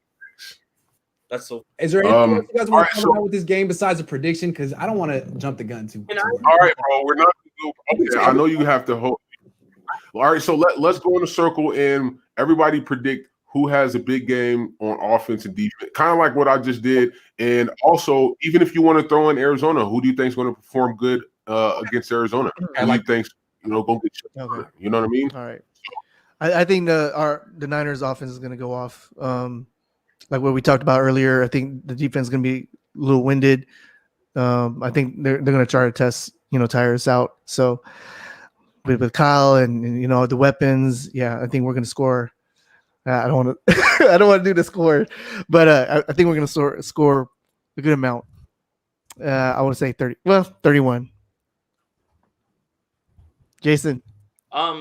That's so. Is there anything else you guys want to talk about with this game besides a prediction? Because I don't want to jump the gun too much. All right, bro. We're not. Okay, I know you have to hold. All right, so let's go in a circle and everybody predict who has a big game on offense and defense, kind of like what I just did. And also, even if you want to throw in Arizona, who do you think is going to perform good against Arizona? Who do you think's go get you? Okay. You know what I mean? All right. I think the Niners offense is going to go off. Like what we talked about earlier, I think the defense is going to be a little winded. I think they're going to try to test, tire us out. So with Kyle and the weapons, I think we're going to score. I don't want to. I don't want to do the score, but I think we're going to score a good amount. I want to say 30. Well, 31. Jason. Part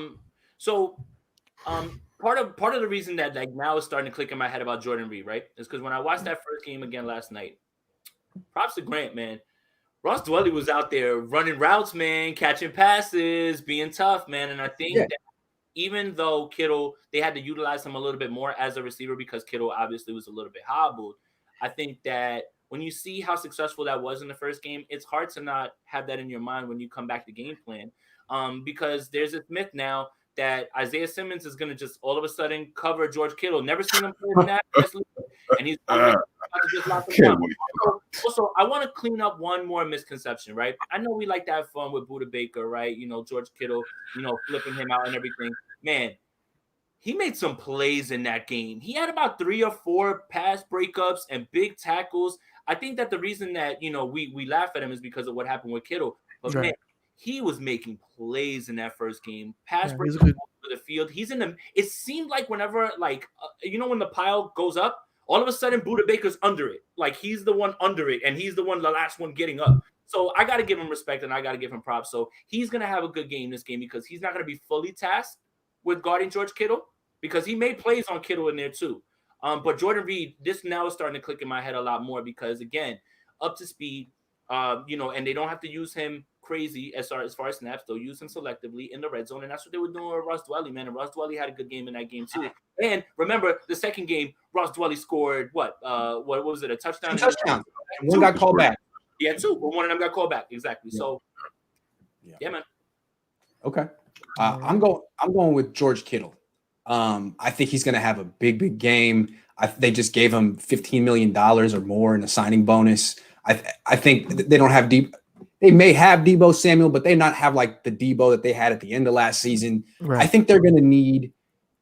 of the reason that now is starting to click in my head about Jordan Reed, right, is because when I watched that first game again last night, props to Grant, man. Ross Dwelly was out there running routes, man, catching passes, being tough, man. And I think that even though Kittle, they had to utilize him a little bit more as a receiver because Kittle obviously was a little bit hobbled. I think that when you see how successful that was in the first game, it's hard to not have that in your mind when you come back to game plan. Because there's this myth now that Isaiah Simmons is going to just all of a sudden cover George Kittle. Never seen him play in that, and he's just lock him down. Also, I want to clean up one more misconception, right? I know we like to have fun with Budda Baker, right? George Kittle, flipping him out and everything. Man, he made some plays in that game. He had about 3 or 4 pass breakups and big tackles. I think that the reason that we laugh at him is because of what happened with Kittle. But Right. man, he was making plays in that first game. Pass Yeah, breaks he's a good- over the field. He's in the. It seemed like whenever when the pile goes up, all of a sudden Buda Baker's under it. Like he's the one under it, and he's the last one getting up. So I got to give him respect and I got to give him props. So he's going to have a good game this game because he's not going to be fully tasked with guarding George Kittle because he made plays on Kittle in there too. But Jordan Reed, this now is starting to click in my head a lot more because, again, up to speed, and they don't have to use him crazy as far as snaps. They'll use him selectively in the red zone, and that's what they were doing with Ross Dwelly, man. And Ross Dwelly had a good game in that game too. And remember, the second game, Ross Dwelly scored what was it, a touchdown? Touchdown. One got called back. He had two, but one of them got called back. Exactly. Yeah. So, yeah, man. Okay. I'm going with George Kittle. I think he's going to have a big game. They just gave him $15 million or more in a signing bonus. I think they don't have deep. They may have Deebo Samuel, but they not have like the Deebo that they had at the end of last season. Right. I think they're going to need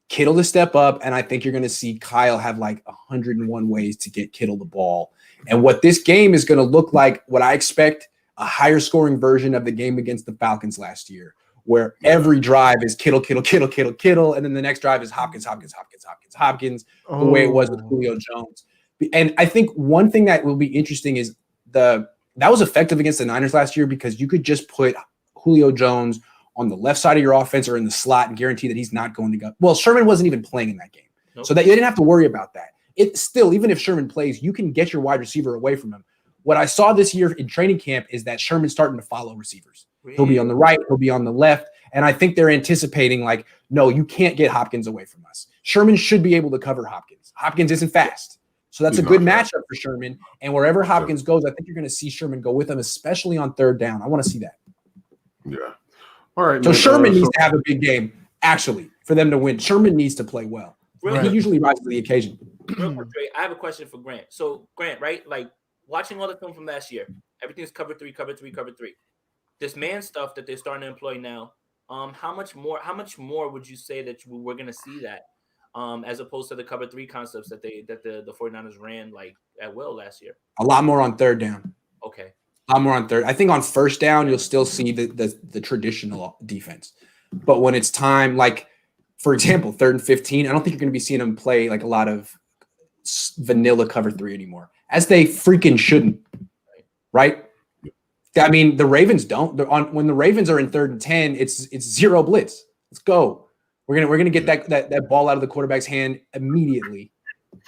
Kittle to step up, and I think you're going to see Kyle have like 101 ways to get Kittle the ball. And what this game is going to look like, what I expect, a higher scoring version of the game against the Falcons last year, where every drive is Kittle, and then the next drive is Hopkins, the way it was with Julio Jones. And I think one thing that will be interesting is that was effective against the Niners last year because you could just put Julio Jones on the left side of your offense or in the slot and guarantee that he's not going to go. Well, Sherman wasn't even playing in that game. Nope. So that you didn't have to worry about that. It's still, even if Sherman plays, you can get your wide receiver away from him. What I saw this year in training camp is that Sherman's starting to follow receivers. Really? He'll be on the right, he'll be on the left. And I think they're anticipating like, no, you can't get Hopkins away from us. Sherman should be able to cover Hopkins. Hopkins isn't fast. So that's a good matchup for Sherman. And wherever Hopkins goes, I think you're going to see Sherman go with him, especially on third down. I want to see that. Yeah. All right. So Sherman needs to have a big game, actually, for them to win. Sherman needs to play well. Right. He usually rises to the occasion. Real quick, Trey, I have a question for Grant. So, Grant, right? Like, watching all the film from last year, everything's cover three. This man stuff that they're starting to employ now, how much more would you say that we're going to see that as opposed to the cover three concepts that the 49ers ran like at will last year? A lot more on third down. Okay. A lot more on third. I think on first down, you'll still see the traditional defense. But when it's time, like, for example, 3rd and 15, I don't think you're going to be seeing them play like a lot of vanilla cover three anymore, as they freaking shouldn't, right? I mean, the Ravens don't. When the Ravens are in 3rd and 10, it's zero blitz. Let's go. We're gonna get that ball out of the quarterback's hand immediately,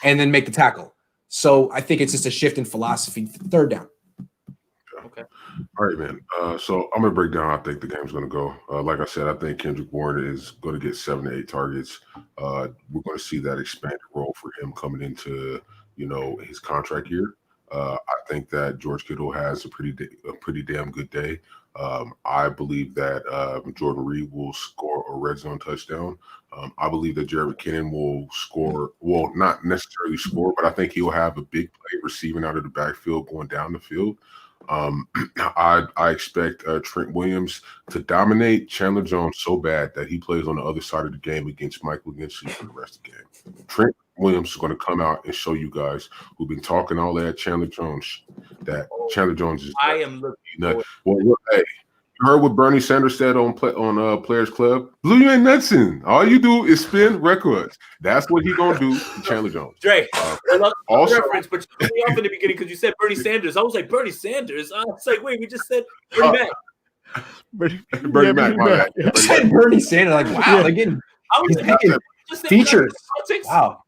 and then make the tackle. So I think it's just a shift in philosophy. Third down. Okay. All right, man. So I'm gonna break down how I think the game's gonna go. Like I said, I think Kendrick Bourne is going to get 7 to 8 targets. We're going to see that expanded role for him coming into his contract year. I think that George Kittle has a pretty damn good day. I believe that Jordan Reed will score a red zone touchdown. I believe that Jared McKinnon will score. Well, not necessarily score, but I think he'll have a big play receiving out of the backfield, going down the field. I expect Trent Williams to dominate Chandler Jones so bad that he plays on the other side of the game against Michael Winston for the rest of the game. Trent Williams is going to come out and show you guys who've been talking all that Chandler Jones is. I am looking. Well, look, hey, you heard what Bernie Sanders said on Players Club. Blue, you ain't nothing. All you do is spin records. That's what he gonna do to Chandler Jones. Dre, also, reference, but you threw me off in the beginning because you said Bernie Sanders. I was like, Bernie Sanders? I was like, wait, we just said Bernie Mac. Bernie Mac, my bad. You said Bernie Sanders, like, wow, again, he's picking features. Wow.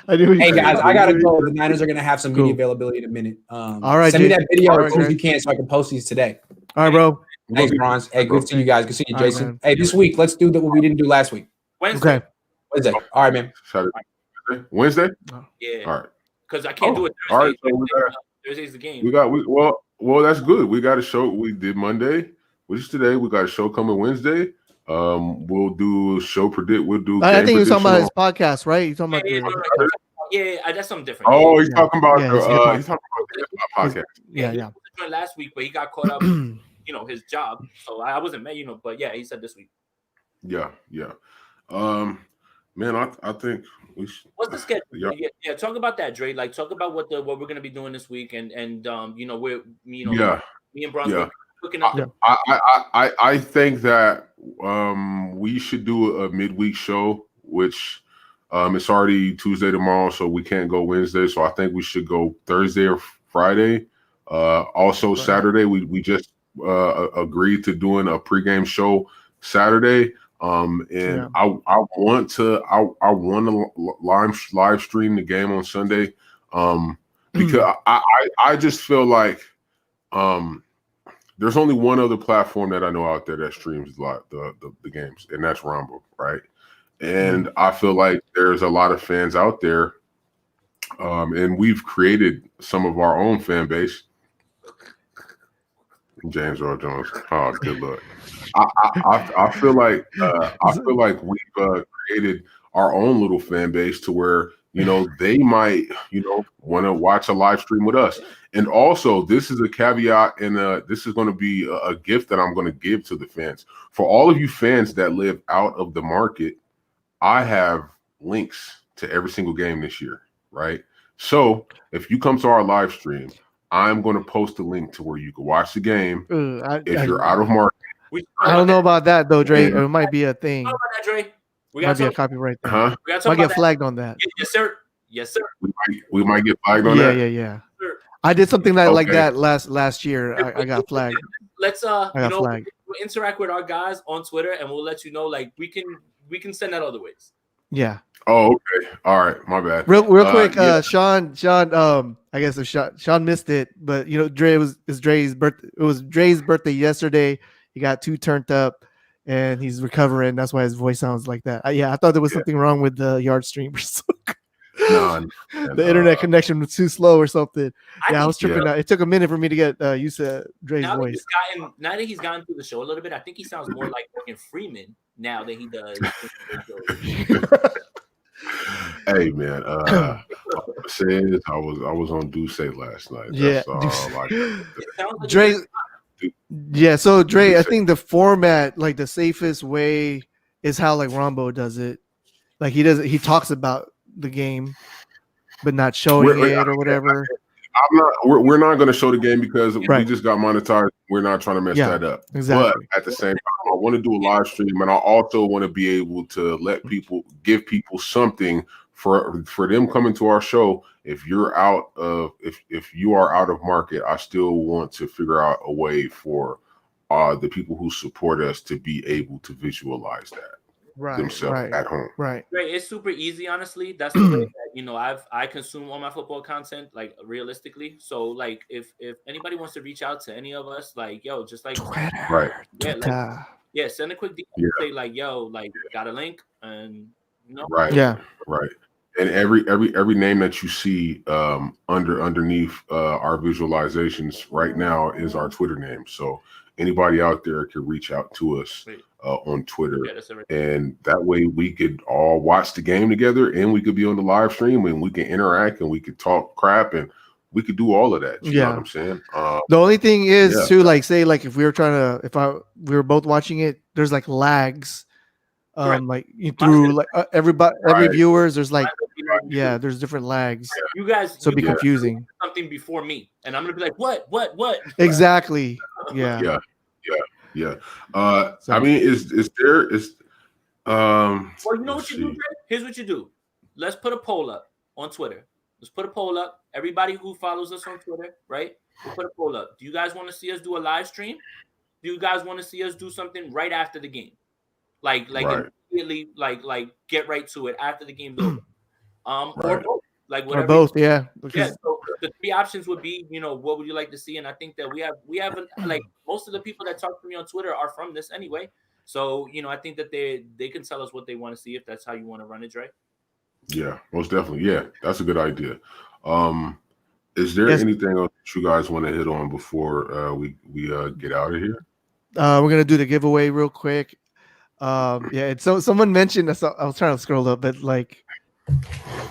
Hey guys, I gotta go. The Niners are gonna have some media availability in a minute. All right, send me that video right, as soon as you can, so I can post these today. All right, bro. Thanks, Bronze. Hey, good to see you guys. Good to see you, Jason. Right, hey, this week, let's do what we didn't do last week. Wednesday. Okay. Wednesday. All right, man. Saturday. Wednesday? Yeah. All right. Because I can't do it Thursday. All right, so Thursday's the game. Well, that's good. We got a show. We did Monday, which is today. We got a show coming Wednesday. We'll do show predict. We'll do. I think you're talking about his podcast, right? You're talking about yeah, that's something different. Oh, he's talking about he's talking about the podcast. Yeah. Last week, but he got caught up, his job. So I wasn't mad, but yeah, he said this week. Yeah. Man, I think What's the schedule? Yeah. Yeah, talk about that, Dre. Like, talk about what we're gonna be doing this week, and we're Yeah. me and Bronze Yeah. looking up. Yeah. I think that we should do a midweek show, which it's already Tuesday tomorrow, so we can't go Wednesday. So I think we should go Thursday or Friday. Also Saturday, we just agreed to doing a pregame show Saturday. And I want to live stream the game on Sunday. Because I just feel like there's only one other platform that I know out there that streams the games, and that's Rumble, right? And I feel like there's a lot of fans out there, and we've created some of our own fan base. James Earl Jones, oh, good luck. I feel like we've created our own little fan base to where they might want to watch a live stream with us. And also, this is a caveat, and this is going to be a gift that I'm going to give to the fans. For all of you fans that live out of the market, I have links to every single game this year, right? So if you come to our live stream, I'm going to post a link to where you can watch the game. If you're out of market. I don't know about that, though, Dre. It might be a thing. Talk about that, Dre. Might be a copyright thing. Huh? We gotta Might talk get about flagged on that. Yes, sir. Yes, sir. We might get flagged on that. Yeah. Sure. I did something like that last year. I got flagged. Let's flagged. we'll interact with our guys on Twitter, and we'll let you know. Like, we can send that other ways. Yeah. Oh, okay. All right. My bad. Real quick, Sean. I guess if Sean missed it, but Dre is Dre's birthday. It was Dre's birthday yesterday. He got too turned up, and he's recovering. That's why his voice sounds like that. I thought there was something wrong with the yard stream or something. The internet connection was too slow or something. I was tripping out. It took a minute for me to get used to Dre's voice. Now that he's gotten through the show a little bit, I think he sounds more like Morgan Freeman now than he does. Hey man, says I was on Duce last night. That's all Dre. Yeah, so Dre, I think the format, like the safest way, is how like Rombo does it. Like he talks about the game, but not showing it or whatever. We're not going to show the game because we just got monetized. We're not trying to mess that up. Exactly. But at the same time, I want to do a live stream, and I also want to be able to give people something for them coming to our show. If you're if you are out of market, I still want to figure out a way for the people who support us to be able to visualize that themselves at home. Right. It's super easy, honestly. That's the way that I consume all my football content, like realistically. So like if anybody wants to reach out to any of us, like just like Twitter, send a quick DM, say like got a link, and right. And every name that you see underneath our visualizations right now is our Twitter name. So anybody out there can reach out to us on Twitter, and that way we could all watch the game together, and we could be on the live stream, and we can interact, and we could talk crap, and we could do all of that. You know what I'm saying? The only thing is too, like say like if we were both watching it, there's like lags. Like through like every viewers, there's like there's different lags. You guys, so it'd be confusing. Something before me, and I'm gonna be like, what? Exactly. Yeah. I mean, is there? Well, you know what you do, Dre? Here's what you do. Let's put a poll up on Twitter. Let's put a poll up. Everybody who follows us on Twitter, right? We'll put a poll up. Do you guys want to see us do a live stream? Do you guys want to see us do something right after the game? Like immediately, like get right to it after the game's over. Or both. Like whatever. Or both, So the three options would be, what would you like to see? And I think that we have like most of the people that talk to me on Twitter are from this anyway. So I think that they can tell us what they want to see if that's how you want to run it, Dre. Yeah, most definitely. Yeah, that's a good idea. Is there anything else that you guys want to hit on before we get out of here? We're gonna do the giveaway real quick. So someone mentioned, I was trying to scroll up, but like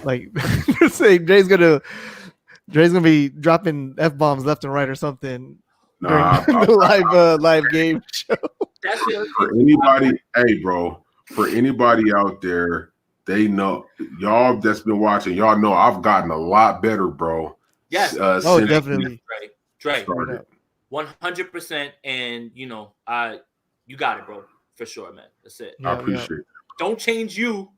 they're saying Dre's gonna be dropping F-bombs left and right or something during the live game show. For anybody, hey bro, for anybody out there They know y'all that's been watching. Y'all know I've gotten a lot better, bro. Yes. Since definitely. Trey, started. 100%. And you got it, bro, for sure, man. That's it. I appreciate it. Don't change you.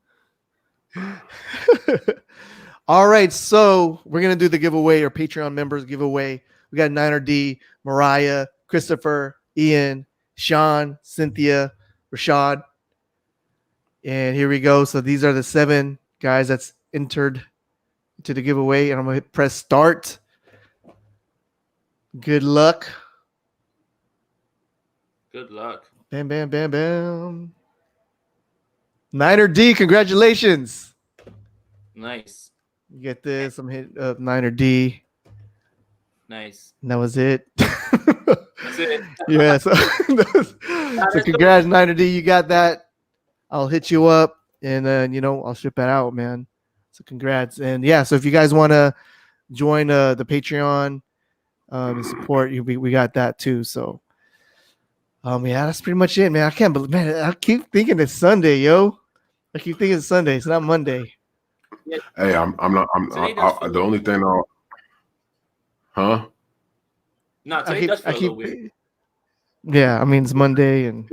All right, so we're gonna do the giveaway or Patreon members giveaway. We got Niner D, Mariah, Christopher, Ian, Sean, Cynthia, Rashad, and here we go. So these are the 7 guys that's entered to the giveaway, and I'm gonna press start. Good luck. Good luck. Bam, bam, bam, bam. Niner D, congratulations. Nice. You get this. I'm hit up Niner D. Nice. And that was it. That's it. Yeah. So congrats, Niner D. You got that. I'll hit you up and then, I'll ship that out, man. So congrats. And yeah, so if you guys want to join the Patreon and support, we got that too. So yeah, that's pretty much it, man. I can't believe, man, I keep thinking it's Sunday, yo. I keep thinking it's Sunday. It's not Monday. Hey, I'm not. The only thing huh? No, today does feel a little weird. Yeah, I mean it's Monday and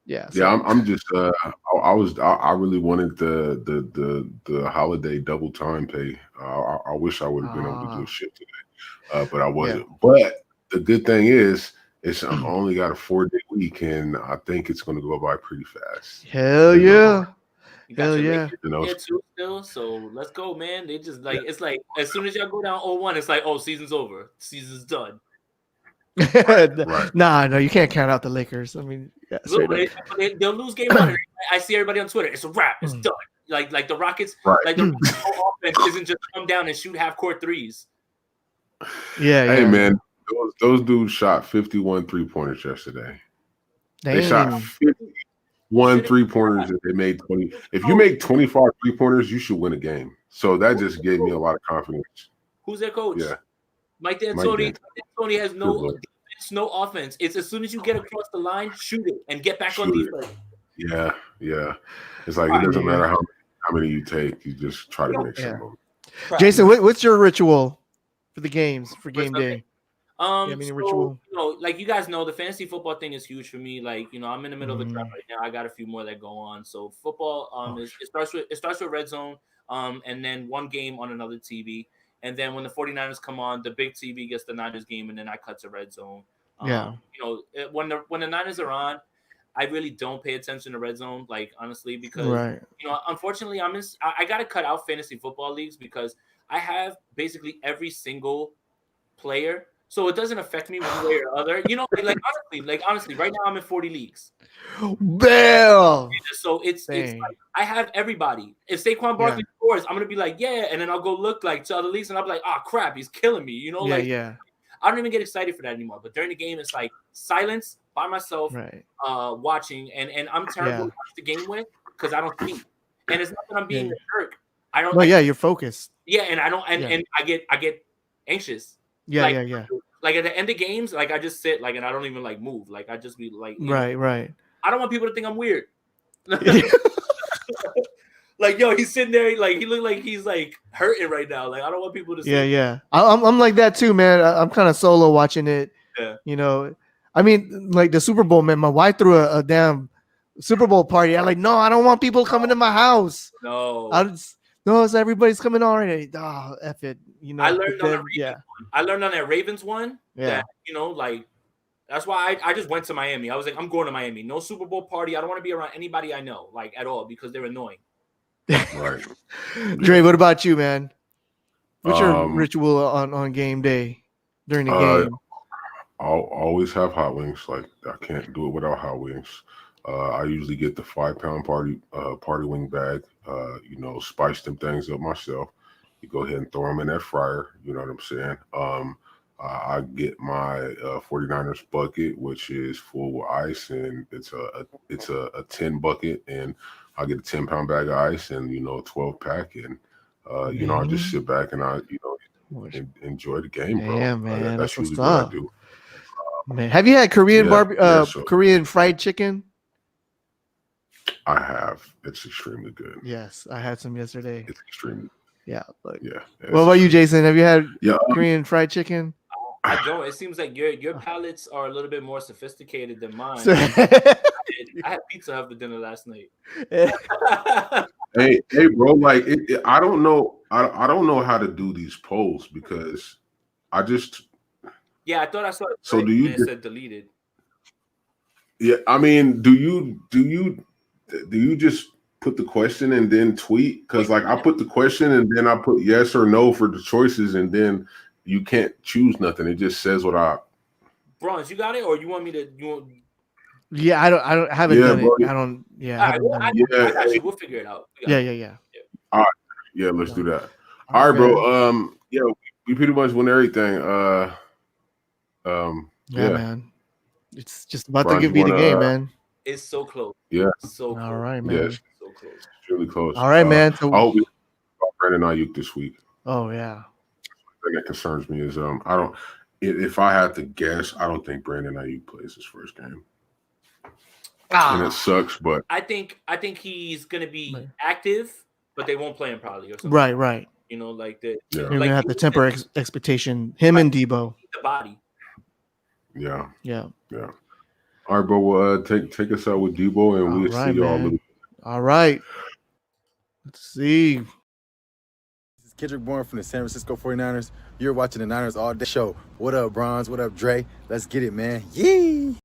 yeah. So. Yeah, I'm just. I really wanted the holiday double time pay. I wish I would have been able to do a shit today, but I wasn't. Yeah. But the good thing is, I only got a 4-day week, and I think it's going to go by pretty fast. Hell yeah. Hell yeah. Too still, so let's go, man. They just it's like as soon as y'all go down 0-1, it's like, oh, season's over. Season's done. Right. No, you can't count out the Lakers. I mean, they'll lose game 1. I see everybody on Twitter. It's a wrap. It's done. Like the Rockets, like the offense isn't just come down and shoot half-court threes. Yeah. Hey, man, those dudes shot 51 3-pointers yesterday. Dang. They shot 51 3-pointers and they made 20. If you make 25 3-pointers, you should win a game. So that just gave me a lot of confidence. Who's their coach? Yeah. Mike D'Antoni has no defense, no offense. It's as soon as you get across the line, shoot it and get back on defense. Yeah. It's like it doesn't matter how many you take. You just try to make some of them. Jason, what's your ritual for the games for game day? Ritual? Like you guys know, the fantasy football thing is huge for me. Like, I'm in the middle of a draft right now. I got a few more that go on. So football, it starts with Red Zone, and then one game on another TV. And then when the 49ers come on, the big TV gets the Niners game, and then I cut to Red Zone. When the Niners are on, I really don't pay attention to Red Zone, like honestly, because unfortunately, I got to cut out fantasy football leagues because I have basically every single player, so it doesn't affect me one way or other. Honestly, right now I'm in 40 leagues. Damn. So it's like I have everybody. If Saquon Barkley scores, I'm gonna be like, yeah, and then I'll go look like to other leagues, and I'll be like, oh crap, he's killing me. I don't even get excited for that anymore. But during the game, it's like silence by myself, watching, and I'm terrible to watch the game with because I don't speak. And it's not that I'm being a jerk. I don't. You're focused. Yeah, and I don't, and I get anxious. Like at the end of games, like I just sit like and I don't even like move. Like I just be like right. I don't want people to think I'm weird. Like, yo, he's sitting there, like he look like he's like hurting right now. Like I don't want people to see. Yeah. I'm like that too, man. I'm kind of solo watching it. Yeah. I mean, like the Super Bowl, man. My wife threw a damn Super Bowl party. I'm like, no, I don't want people coming to my house. No. It's everybody's coming already. Oh, F it. I learned on I learned on that Ravens one. That, like that's why I just went to Miami. I was like, I'm going to Miami. No Super Bowl party. I don't want to be around anybody I know, like at all, because they're annoying. Right. Dre, what about you, man? What's your ritual on game day during the game? I'll always have hot wings. Like I can't do it without hot wings. I usually get the 5-pound party wing bag. Spice them things up myself. You go ahead and throw them in that fryer. You know what I'm saying? I get my 49ers bucket, which is full with ice, and it's a 10 bucket, and I get a 10-pound bag of ice and a 12-pack, and I just sit back and I enjoy the game, bro. Yeah, man, that's usually what I do. Man, have you had Korean Korean fried chicken? I have. It's extremely good. Yes, I had some yesterday. It's extremely. Yeah. Look. Yeah. What about you, Jason? Have you had Yeah. Korean fried chicken? I don't. It seems like your palates are a little bit more sophisticated than mine. So- I had Pizza Hut for dinner last night. Hey, bro. Like, I don't know. I don't know how to do these polls because I just. Yeah, I thought I saw it. So do you? And it said deleted. Yeah, I mean, do you just put the question and then tweet? Because like I put the question and then I put yes or no for the choices, and then you can't choose nothing. It just says what I. Bronze, you got it, or you want me to? yeah, I haven't Yeah, done bro. it. I don't. Yeah, I All right, haven't done it. Yeah, I got you. We'll figure it out. Yeah. Yeah, let's do that. All All right, man. bro. Yeah, we pretty much won everything. Yeah, man. It's just about Bronze, to you be the wanna, game, man. It's so close. Yeah. So close. All right, man. Yes, So close. really close. All right, man. So, I hope we got Brandon Ayuk this week. oh yeah. The thing that concerns me is I don't. If I had to guess, I don't think Brandon Ayuk plays his first game, and it sucks. But I think he's gonna be active, but they won't play him probably or something. Right. You know, like the yeah, You're gonna have to temper expectation. Him and Debo. the body. yeah. Yeah. All right, bro. Well, take us out with Debo, and All we'll right, see y'all. man. All right. Let's see. This is Kendrick Bourne from the San Francisco 49ers. You're watching the Niners All Day Show. What up, Bronze? What up, Dre? Let's get it, man. Yee!